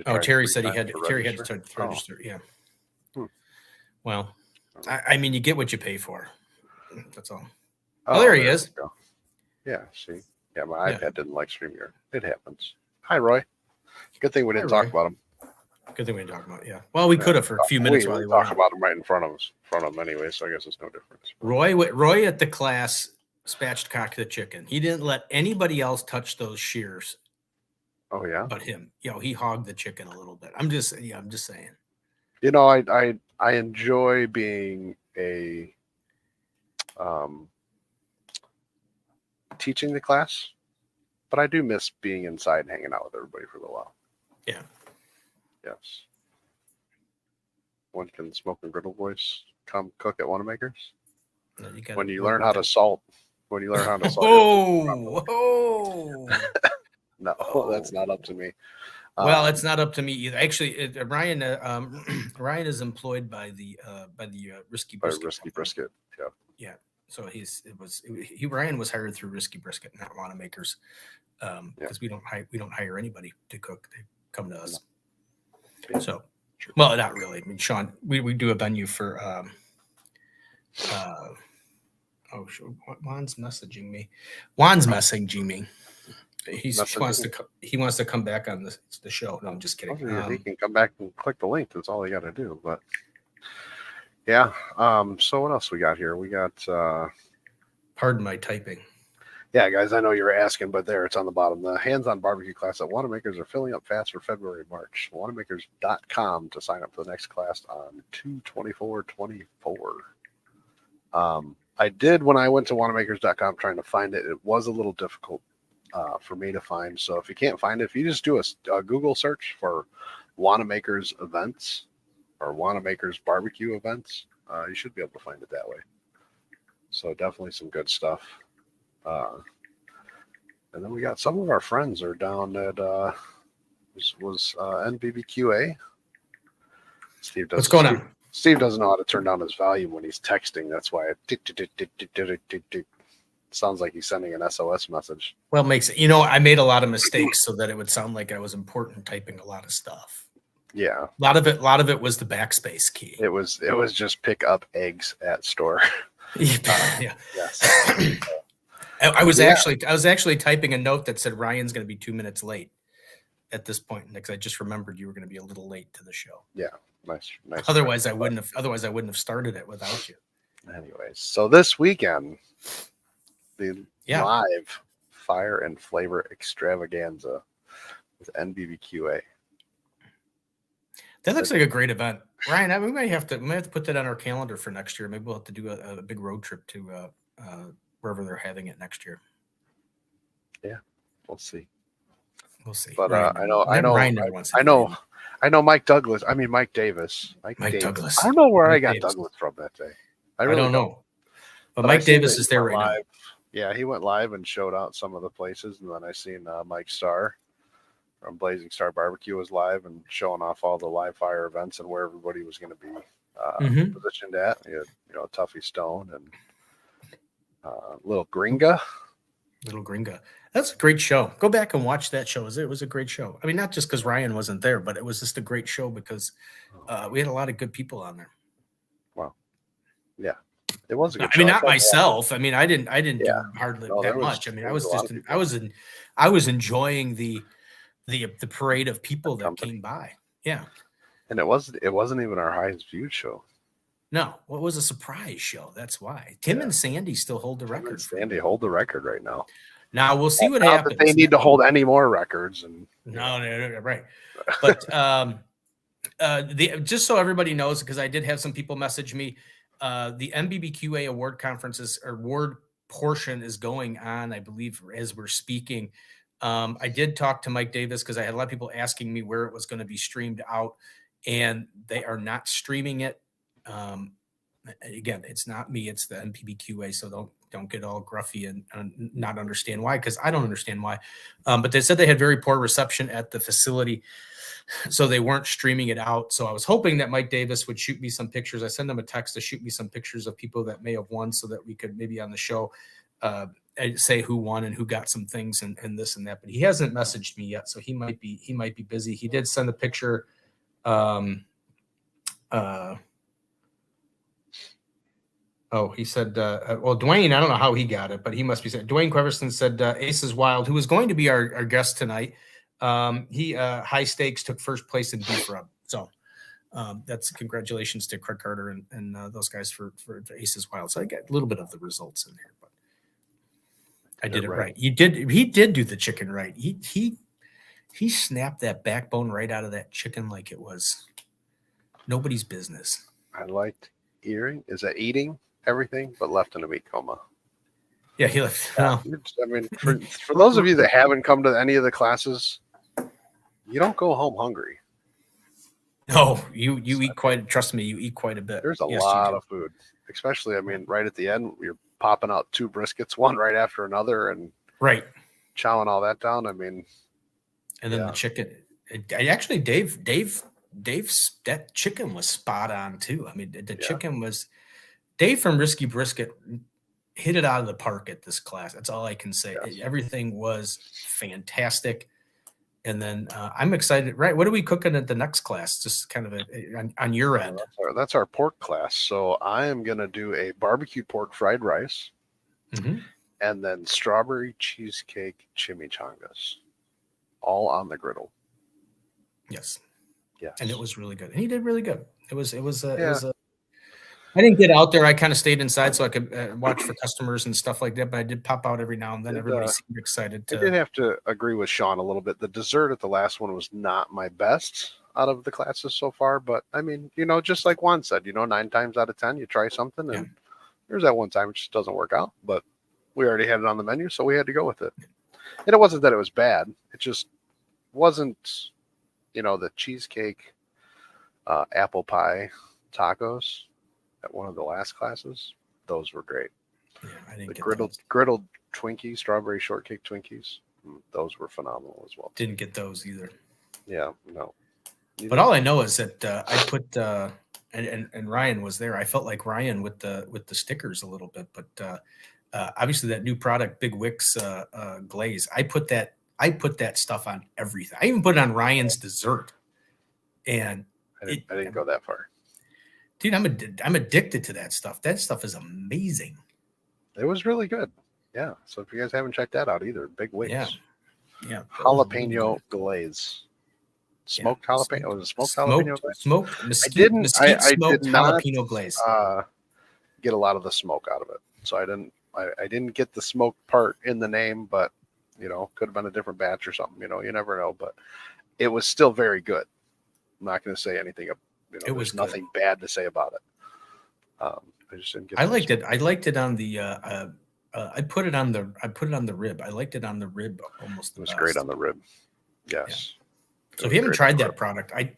Anyway. Terry said Terry had to register. Yeah. Well, I mean, you get what you pay for. That's all. Oh, there he is. Yeah. See. Yeah, my iPad didn't like StreamYard. It happens. Hi, Roy. Good thing we didn't talk about him. Good thing we didn't talk about it. Yeah. Well, we could have for a few minutes while he talk about him right in front of him anyway. So I guess it's no difference. Roy at the class spatchcocked the chicken. He didn't let anybody else touch those shears. Oh yeah, but him, he hogged the chicken a little bit. I'm just saying. I enjoy being a teaching the class, but I do miss being inside and hanging out with everybody for a little while. Yeah. Yes. When can Smoke and Griddle Boys come cook at Wanamaker's? No, when you learn how to salt. Oh. No, that's not up to me. Well, it's not up to me either. Actually, Ryan is employed by the Risky Brisket. Risky Brisket, yeah. Yeah. So Ryan was hired through Risky Brisket, not Wanamaker's, because we don't hire anybody to cook. They come to us. No. So, well, not really. I mean, Sean, we do a venue for. Juan's messaging me. He wants to come back on the show. No, I'm just kidding. He can come back and click the link. That's all he got to do. But Yeah. So what else we got here? We got pardon my typing. Yeah, guys, I know you were asking, but there it's on the bottom. The hands-on barbecue class at Wanamakers are filling up fast for February and March. Wanamakers.com to sign up for the next class on 2/24/24. I did when I went to Wanamakers.com trying to find it. It was a little difficult for me to find. So if you can't find it, if you just do a Google search for Wanamakers events or Wanamakers barbecue events, you should be able to find it that way. So definitely some good stuff. And then we got some of our friends are down at NBBQA. Steve does. What's going on? Steve doesn't know how to turn down his volume when he's texting. That's why it sounds like he's sending an SOS message. Well, it makes it. You know, I made a lot of mistakes so that it would sound like I was important typing a lot of stuff. Yeah, a lot of it was the backspace key. It was just pick up eggs at store. Yeah. Yes. I was actually typing a note that said Ryan's going to be 2 minutes late at this point because I just remembered you were going to be a little late to the show. Yeah, nice. Otherwise, I wouldn't have started it without you. Anyways, so this weekend, the live Fire and Flavor Extravaganza with NBBQA. That looks like a great event, Ryan. We might have to put that on our calendar for next year. Maybe we'll have to do a big road trip to wherever they're having it next year. Yeah, we'll see. We'll see. But Ryan, I know Mike Douglas. I mean Mike Davis. Mike Douglas. I don't know where I got Douglas from that day. I really don't know. But Mike Davis is there right now. Yeah, he went live and showed out some of the places, and then I seen Mike Starr from Blazing Star Barbecue was live and showing off all the live fire events and where everybody was going to be positioned at. You had, Tuffy Stone and Little Gringa. That's a great show. Go back and watch that show. It was a great show. I mean, not just because Ryan wasn't there, but it was just a great show because we had a lot of good people on there. Wow. Yeah. It was a good show. I mean, not myself. I mean, I didn't do hardly that much. I mean, I was enjoying the parade of people that came by. Yeah. And it wasn't even our highest viewed show. No, well, it was a surprise show. That's why Tim and Sandy still hold the record. Sandy hold the record right now. Now we'll see what happens. They need to hold any more records. And no, right. But just so everybody knows, because I did have some people message me, the NBBQA award conferences or award portion is going on, I believe, as we're speaking. I did talk to Mike Davis because I had a lot of people asking me where it was going to be streamed out, and they are not streaming it. Again, it's not me, it's the NBBQA, so don't get all gruffy and not understand why, because I don't understand why. But they said they had very poor reception at the facility, so they weren't streaming it out. So I was hoping that Mike Davis would shoot me some pictures. I sent him a text to shoot me some pictures of people that may have won so that we could maybe on the show say who won and who got some things and this and that. But he hasn't messaged me yet, so he might be busy. He did send a picture. He said, well, Dwayne, I don't know how he got it, but he must be saying, Dwayne Queverson said, Ace is Wild, who was going to be our guest tonight. He high stakes took first place in beef rub. So that's congratulations to Craig Carter and those guys for Ace is Wild. So I got a little bit of the results in here, but I did it right. He did do the chicken right. He snapped that backbone right out of that chicken like it was nobody's business. I liked eating everything, but left in a meat coma. Yeah, he left. Yeah. I mean, for those of you that haven't come to any of the classes, you don't go home hungry. No, you eat quite. Trust me, you eat quite a bit. There's a lot of food, especially. I mean, right at the end, you're popping out 2 briskets, one right after another, and chowing all that down. I mean, and then the chicken. Actually, Dave, that chicken was spot on too. I mean, the chicken was. Dave from Risky Brisket hit it out of the park at this class. That's all I can say. Yes. Everything was fantastic. And then I'm excited. Right. What are we cooking at the next class? Just kind of on your end. That's our pork class. So I am going to do a barbecue pork fried rice and then strawberry cheesecake chimichangas all on the griddle. Yes. Yeah, and it was really good. And he did really good. It was Yeah. I didn't get out there. I kind of stayed inside so I could watch for customers and stuff like that. But I did pop out every now and then. Everybody seemed excited. I did have to agree with Sean a little bit. The dessert at the last one was not my best out of the classes so far. But I mean, just like Juan said, 9 times out of 10, you try something, and there's that one time it just doesn't work out. But we already had it on the menu, so we had to go with it. And it wasn't that it was bad. It just wasn't, the cheesecake, apple pie tacos at one of the last classes. Those were great. Yeah, I didn't the get griddled Twinkies, strawberry shortcake Twinkies. Those were phenomenal as well. Didn't get those either. Yeah, no. But all I know is that I put and Ryan was there. I felt like Ryan with the stickers a little bit, but obviously that new product, Big Wicks glaze. I put that stuff on everything. I even put it on Ryan's dessert. And I didn't go that far. Dude, I'm addicted to that stuff. That stuff is amazing. It was really good. Yeah. So if you guys haven't checked that out either, Big Wicks. Yeah. Jalapeno glaze. Smoked jalapeno. Was it smoked jalapeno glaze? Smoked mesquite smoked did not, jalapeno glaze. Get a lot of the smoke out of it. So I didn't get the smoke part in the name, but could have been a different batch or something. You never know. But it was still very good. I'm not going to say anything. It was nothing bad to say about it. I just didn't get. I liked it. I liked it on the. I put it on the rib. I liked it on the rib almost. It was great on the rib. Yes. Yeah. So if you haven't tried that product, I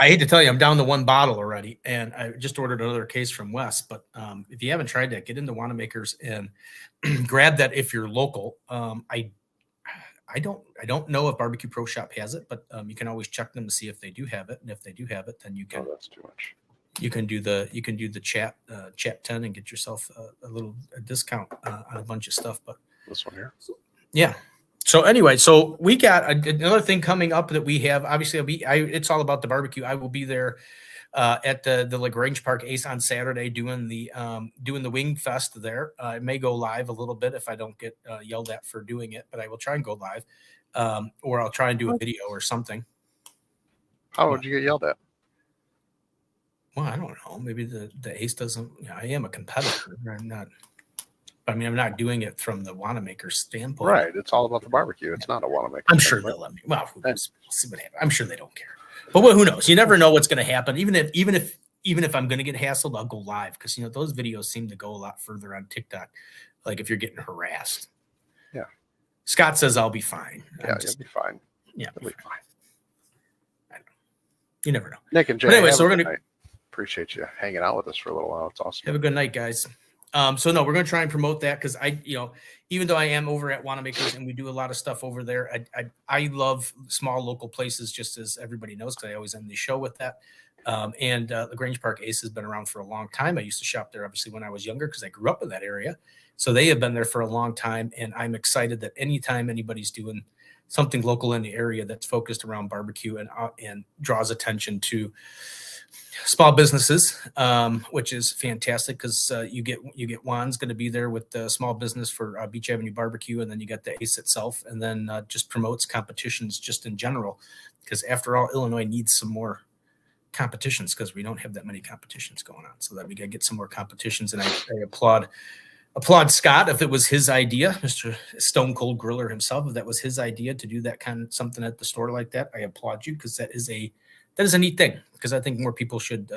hate to tell you, I'm down to one bottle already, and I just ordered another case from Wes. But if you haven't tried that, get into Wanamakers and grab that if you're local. I don't know if Barbecue Pro Shop has it, but you can always check them to see if they do have it. And if they do have it, then you can. Oh, that's too much. You can do the chat 10 and get yourself a little discount on a bunch of stuff. But this one here, yeah. So anyway, so we got another thing coming up that we have. Obviously, it's all about the barbecue. I will be there at the Grange Park Ace on Saturday doing the Wing Fest there. I may go live a little bit if I don't get yelled at for doing it, but I will try and go live, or I'll try and do a video or something. How would you get yelled at? Well, I don't know. Maybe the Ace doesn't. I am a competitor. I'm not. I mean, I'm not doing it from the Wanamaker standpoint. Right. It's all about the barbecue. It's not a Wanamaker. I'm sure they'll let me. Well, we'll see what happens. I'm sure they don't care. But who knows? You never know what's going to happen. Even if I'm going to get hassled, I'll go live because those videos seem to go a lot further on TikTok. Like if you're getting harassed. Yeah. Scott says I'll be fine. Yeah, you'll be fine. Yeah, you'll be fine. I don't know. You never know. Nick and Jay. But anyway, so we're going to appreciate you hanging out with us for a little while. It's awesome. Have a good night, guys. So no, we're going to try and promote that because even though I am over at Wanamakers and we do a lot of stuff over there, I love small local places, just as everybody knows, because I always end the show with that. And the Grange Park Ace has been around for a long time. I used to shop there, obviously, when I was younger because I grew up in that area. So they have been there for a long time, and I'm excited that anytime anybody's doing something local in the area that's focused around barbecue and draws attention to small businesses, which is fantastic because you get Juan's going to be there with the small business for Beach Avenue Barbecue, and then you got the Ace itself, and then just promotes competitions just in general because after all, Illinois needs some more competitions because we don't have that many competitions going on. So that we got to get some more competitions, and I applaud Scott if it was his idea, Mr. Stone Cold Griller himself, if that was his idea to do that kind of something at the store like that. I applaud you because that is a neat thing because I think more people should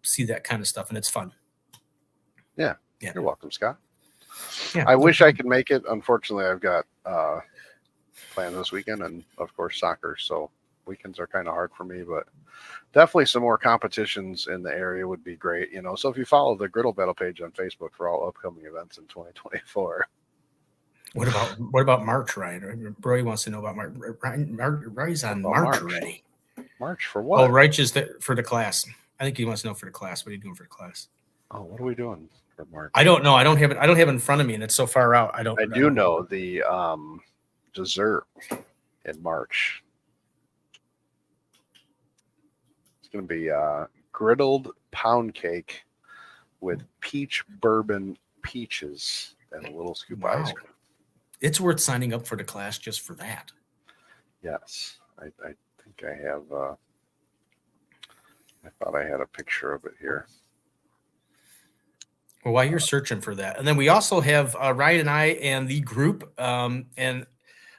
see that kind of stuff and it's fun. Yeah. You're welcome, Scott. Yeah. I wish I could make it. Unfortunately, I've got plans this weekend and of course soccer. So weekends are kind of hard for me, but definitely some more competitions in the area would be great. So if you follow the Griddle Battle page on Facebook for all upcoming events in 2024. What about March, Ryan? Roy wants to know about March. Ryan's on March already. March for what? Oh, Reich is for the class. I think he wants to know for the class. What are you doing for the class? Oh, what are we doing for March? I don't know. I don't have it in front of me, and it's so far out. I do know the dessert in March. It's going to be griddled pound cake with peach bourbon peaches and a little scoop of ice cream. It's worth signing up for the class just for that. Yes, I think I have I thought I had a picture of it here. Well, while you're searching for that, and then we also have Ryan and I and the group. And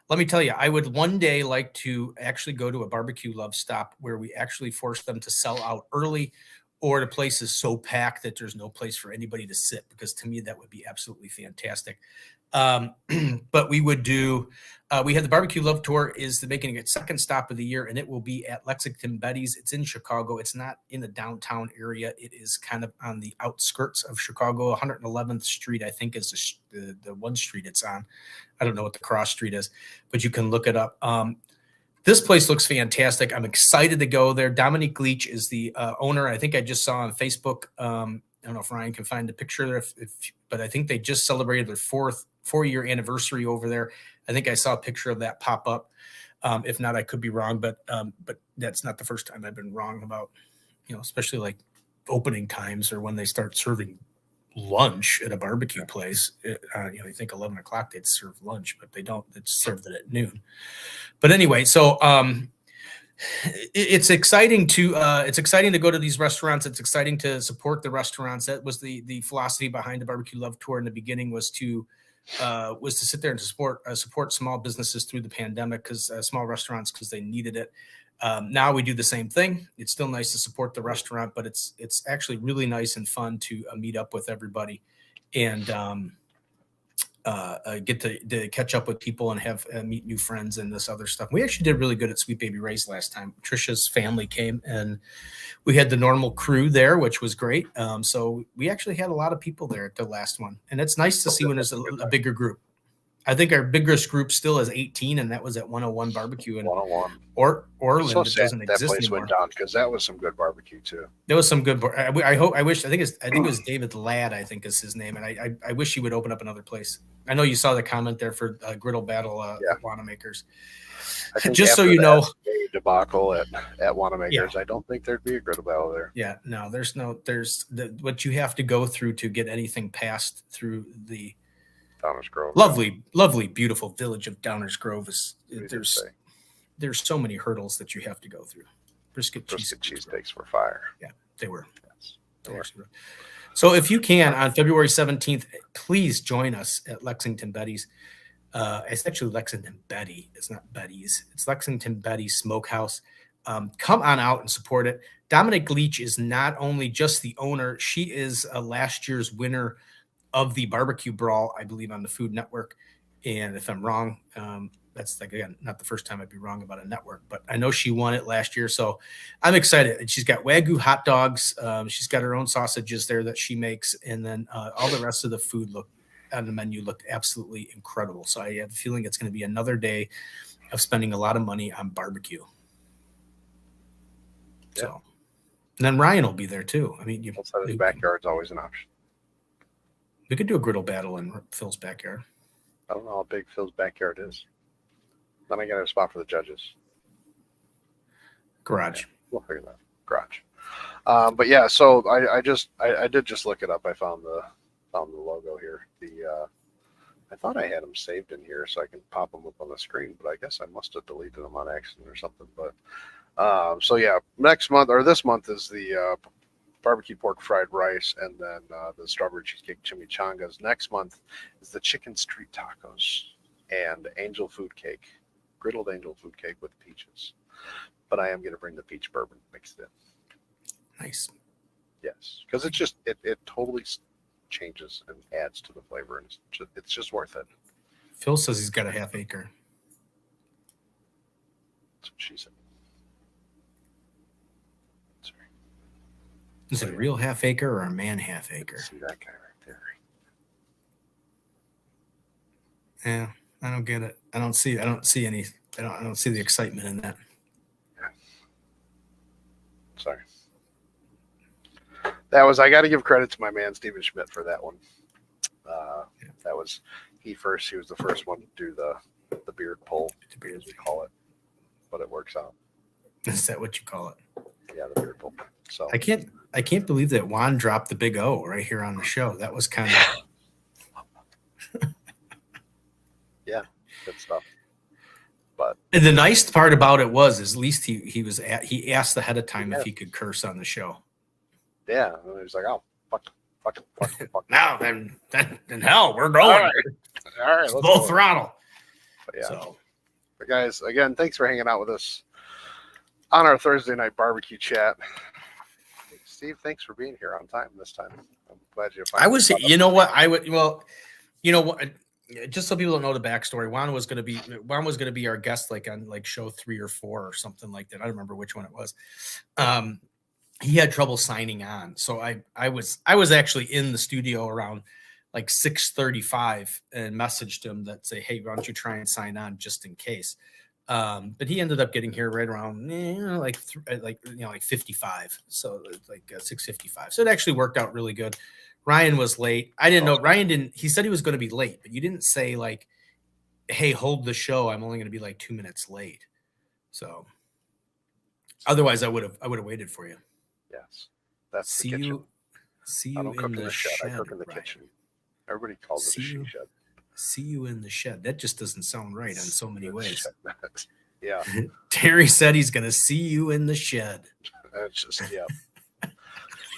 let me tell you, I would one day like to actually go to a barbecue love stop where we actually force them to sell out early, or the place is so packed that there's no place for anybody to sit, because to me that would be absolutely fantastic. But we would do, we have the barbecue love tour is making its second stop of the year, and it will be at Lexington Betty's. It's in Chicago. It's not in the downtown area. It is kind of on the outskirts of Chicago. 111th Street, I think, is the one street it's on. I don't know what the cross street is, but you can look it up. This place looks fantastic. I'm excited to go there. Dominique Leach is the owner. I think I just saw on Facebook. I don't know if Ryan can find the picture there, but I think they just celebrated their four-year anniversary over there. I think I saw a picture of that pop up. If not, I could be wrong, but that's not the first time I've been wrong about, especially like opening times or when they start serving lunch at a barbecue place. You think 11 o'clock they'd serve lunch, but they don't. It's served it at noon. But anyway, so it's exciting to go to these restaurants. It's exciting to support the restaurants. That was the philosophy behind the barbecue love tour in the beginning, was to sit there and support small businesses through the pandemic, because small restaurants, because they needed it. Now we do the same thing. It's still nice to support the restaurant, but it's actually really nice and fun to meet up with everybody and get to catch up with people and have meet new friends and this other stuff. We actually did really good at Sweet Baby Ray's last time. Trisha's family came and we had the normal crew there, which was great. So we actually had a lot of people there at the last one, and it's nice to see when there's a bigger group. I think our biggest group still is 18, and that was at 101 Barbecue in 101. Orland. So it doesn't that exist place anymore. went down, because that was some good barbecue too. There was some good. I think it was David Ladd, I think is his name, and I wish he would open up another place. I know you saw the comment there for Griddle Battle at Wanamaker's. Just so you know, debacle at Wanamaker's, I don't think there'd be a Griddle Battle there. Yeah, no, there's what you have to go through to get anything passed through the Downers Grove. Lovely, beautiful village of Downers Grove there's so many hurdles that you have to go through. Brisket cheesesteaks were fire. Yeah, they were. Yes, they were. So if you can, on February 17th, please join us at Lexington Betty's. It's actually Lexington Betty. It's not Betty's. It's Lexington Betty Smokehouse. Come on out and support it. Dominique Leach is not only just the owner, she is last year's winner of the barbecue brawl, I believe, on the Food Network. And if I'm wrong, that's again, not the first time I'd be wrong about a network, but I know she won it last year. So I'm excited. And she's got Wagyu hot dogs. She's got her own sausages there that she makes. And then all the rest of the food on the menu looked absolutely incredible. So I have a feeling it's going to be another day of spending a lot of money on barbecue. Yeah. So, and then Ryan will be there too. I mean, his backyard's always an option. We could do a griddle battle in Phil's backyard. I don't know how big Phil's backyard is. Then I got a spot for the judges. Garage. Yeah, we'll figure that out. Garage. But yeah, so I did just look it up. I found the logo here. I thought I had them saved in here so I can pop them up on the screen, but I guess I must have deleted them on accident or something. But so yeah, this month is the barbecue pork fried rice, and then the strawberry cheesecake chimichangas. Next month is the chicken street tacos and angel food cake, griddled angel food cake with peaches. But I am going to bring the peach bourbon mixed in. Nice. Yes, because it totally changes and adds to the flavor, and it's just worth it. Phil says he's got a half acre. That's what she said. Is it a real half acre or a man half acre? See that guy right there. Yeah, I don't get it. I don't see the excitement in that. Yeah. Sorry. I got to give credit to my man Steven Schmidt for that one. That was he was the first one to do the beard pull, as we call it, but it works out. Is that what you call it? Yeah, the beard pull. So I can't believe that Juan dropped the big O right here on the show. That was kind of yeah, good stuff. And the nice part about it was, at least he asked ahead of time if he could curse on the show. Yeah, and he was like, "Oh, fuck. Now then hell, we're going. All right, let's full go." throttle. But yeah, So, but guys, again, thanks for hanging out with us on our Thursday night barbecue chat. Steve, thanks for being here on time this time. I'm glad you. I was, you know what, I would, well, you know what, just so people don't know the backstory, Juan was going to be our guest, like on like show 3 or 4 or something like that. I don't remember which one it was. He had trouble signing on, so I was actually in the studio around like 6:35 and messaged him that say, hey, why don't you try and sign on just in case. But he ended up getting here right around like 55, so like 6:55. So it actually worked out really good. Ryan was late. I didn't know. Ryan didn't. He said he was going to be late, but you didn't say like, "Hey, hold the show. I'm only going to be like 2 minutes late." So otherwise, I would have waited for you. Yes, that's see the kitchen. you. See you I don't cook in the shed. shed. I cook in the kitchen. Everybody calls it a she shed. See you in the shed. That just doesn't sound right on so many ways. Yeah. Terry said he's going to see you in the shed. That's just, yeah.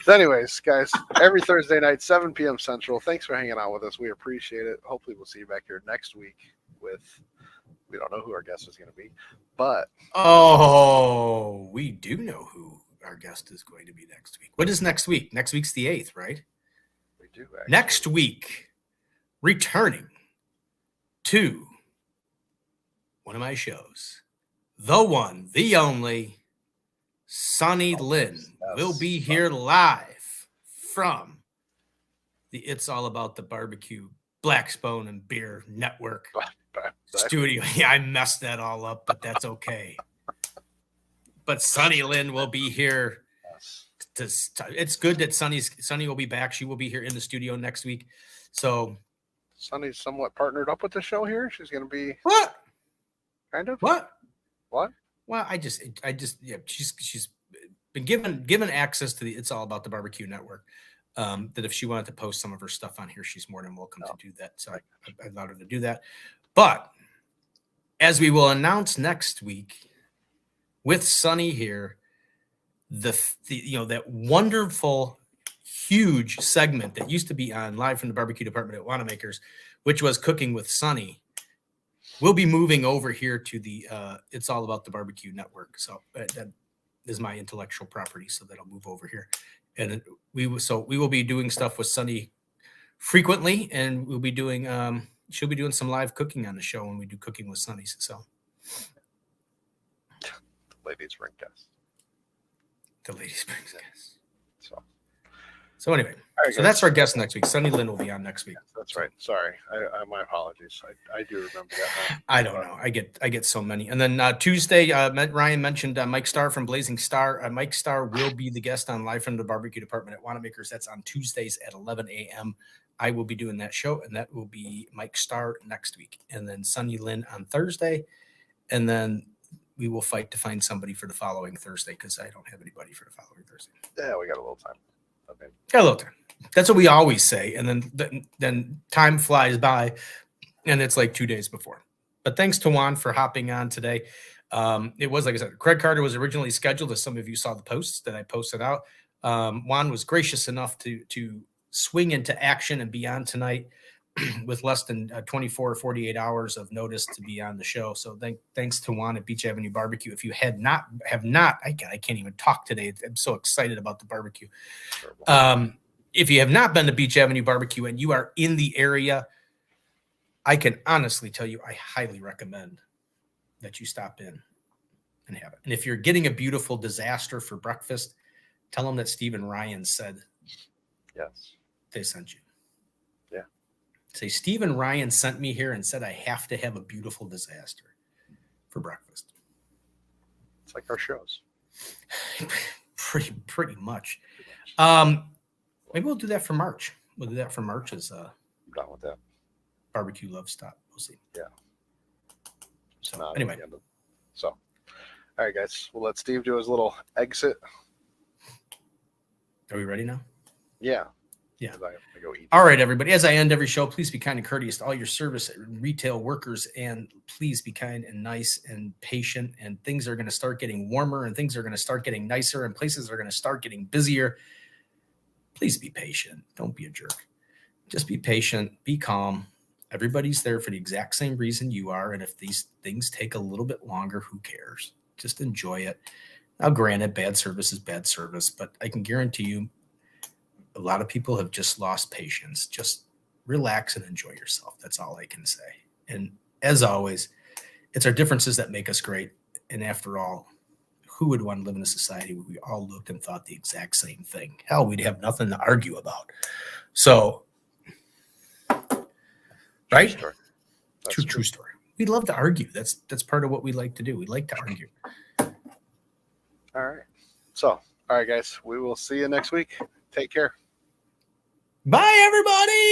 So anyways, guys, every Thursday night, 7 p.m. Central. Thanks for hanging out with us. We appreciate it. Hopefully we'll see you back here next week with, we don't know who our guest is going to be, but. Oh, we do know who our guest is going to be next week. What is next week? Next week's the 8th, right? We do, actually. Next week, returning to one of my shows, the one, the only, Sonny Lynn will be here live from the It's All About the Barbecue Blackstone and Beer Network studio. Yeah, I messed that all up, but that's okay. But Sonny Lynn will be here. It's good that Sonny will be back. She will be here in the studio next week. So Sonny's somewhat partnered up with the show here. She's going to be what? Kind of what? Well, I just yeah. She's been given access to the It's All About the Barbecue Network. That if she wanted to post some of her stuff on here, she's more than welcome to do that. So I allowed her to do that. But as we will announce next week with Sonny here, the that wonderful huge segment that used to be on Live from the Barbecue Department at Wanamaker's, which was Cooking with Sonny, we'll be moving over here to the It's All About the Barbecue Network. So that is my intellectual property, so that'll move over here. And we will be doing stuff with Sonny frequently, and we'll be doing she'll be doing some live cooking on the show when we do Cooking with Sonny. So the ladies bring guests. The ladies bring guests. So anyway, so that's our guest next week. Sonny Lynn will be on next week. That's right. Sorry, I my apologies. I do remember that now. I don't know. I get so many. And then Tuesday, Ryan mentioned Mike Starr from Blazing Star. Mike Starr will be the guest on Live from the Barbecue Department at Wanamaker's. That's on Tuesdays at 11 a.m. I will be doing that show, and that will be Mike Starr next week. And then Sonny Lynn on Thursday, and then we will fight to find somebody for the following Thursday because I don't have anybody for the following Thursday. Yeah, we got a little time. Okay. Got a little time. That's what we always say, and then time flies by, and it's like 2 days before. But thanks to Juan for hopping on today. It was, like I said, Craig Carter was originally scheduled, as some of you saw the posts that I posted out. Juan was gracious enough to swing into action and be on tonight with less than 24 or 48 hours of notice to be on the show. So thanks to Juan at Beach Avenue Barbecue. If you have not, I can't even talk today. I'm so excited about the barbecue. If you have not been to Beach Avenue Barbecue and you are in the area, I can honestly tell you, I highly recommend that you stop in and have it. And if you're getting a beautiful disaster for breakfast, tell them that Steve and Ryan said yes, they sent you. Yeah. Say, Steve and Ryan sent me here and said I have to have a beautiful disaster for breakfast. It's like our shows. pretty much. Maybe we'll do that for March. We'll do that for March as I'm done with that. Barbecue Love Stop. We'll see. Yeah. So anyway. So, all right, guys. We'll let Steve do his little exit. Are we ready now? Yeah. Yeah. I have to go eat. All right, everybody. As I end every show, please be kind and courteous to all your service and retail workers, and please be kind and nice and patient. And things are going to start getting warmer, and things are going to start getting nicer, and places are going to start getting busier. Please be patient. Don't be a jerk. Just be patient. Be calm. Everybody's there for the exact same reason you are. And if these things take a little bit longer, who cares? Just enjoy it. Now, granted, bad service is bad service, but I can guarantee you a lot of people have just lost patience. Just relax and enjoy yourself. That's all I can say. And as always, it's our differences that make us great. And after all, who would want to live in a society where we all looked and thought the exact same thing? Hell, we'd have nothing to argue about. So, right? True story. We love to argue. That's part of what we like to do. We like to argue. All right. So, all right, guys, we will see you next week. Take care. Bye, everybody.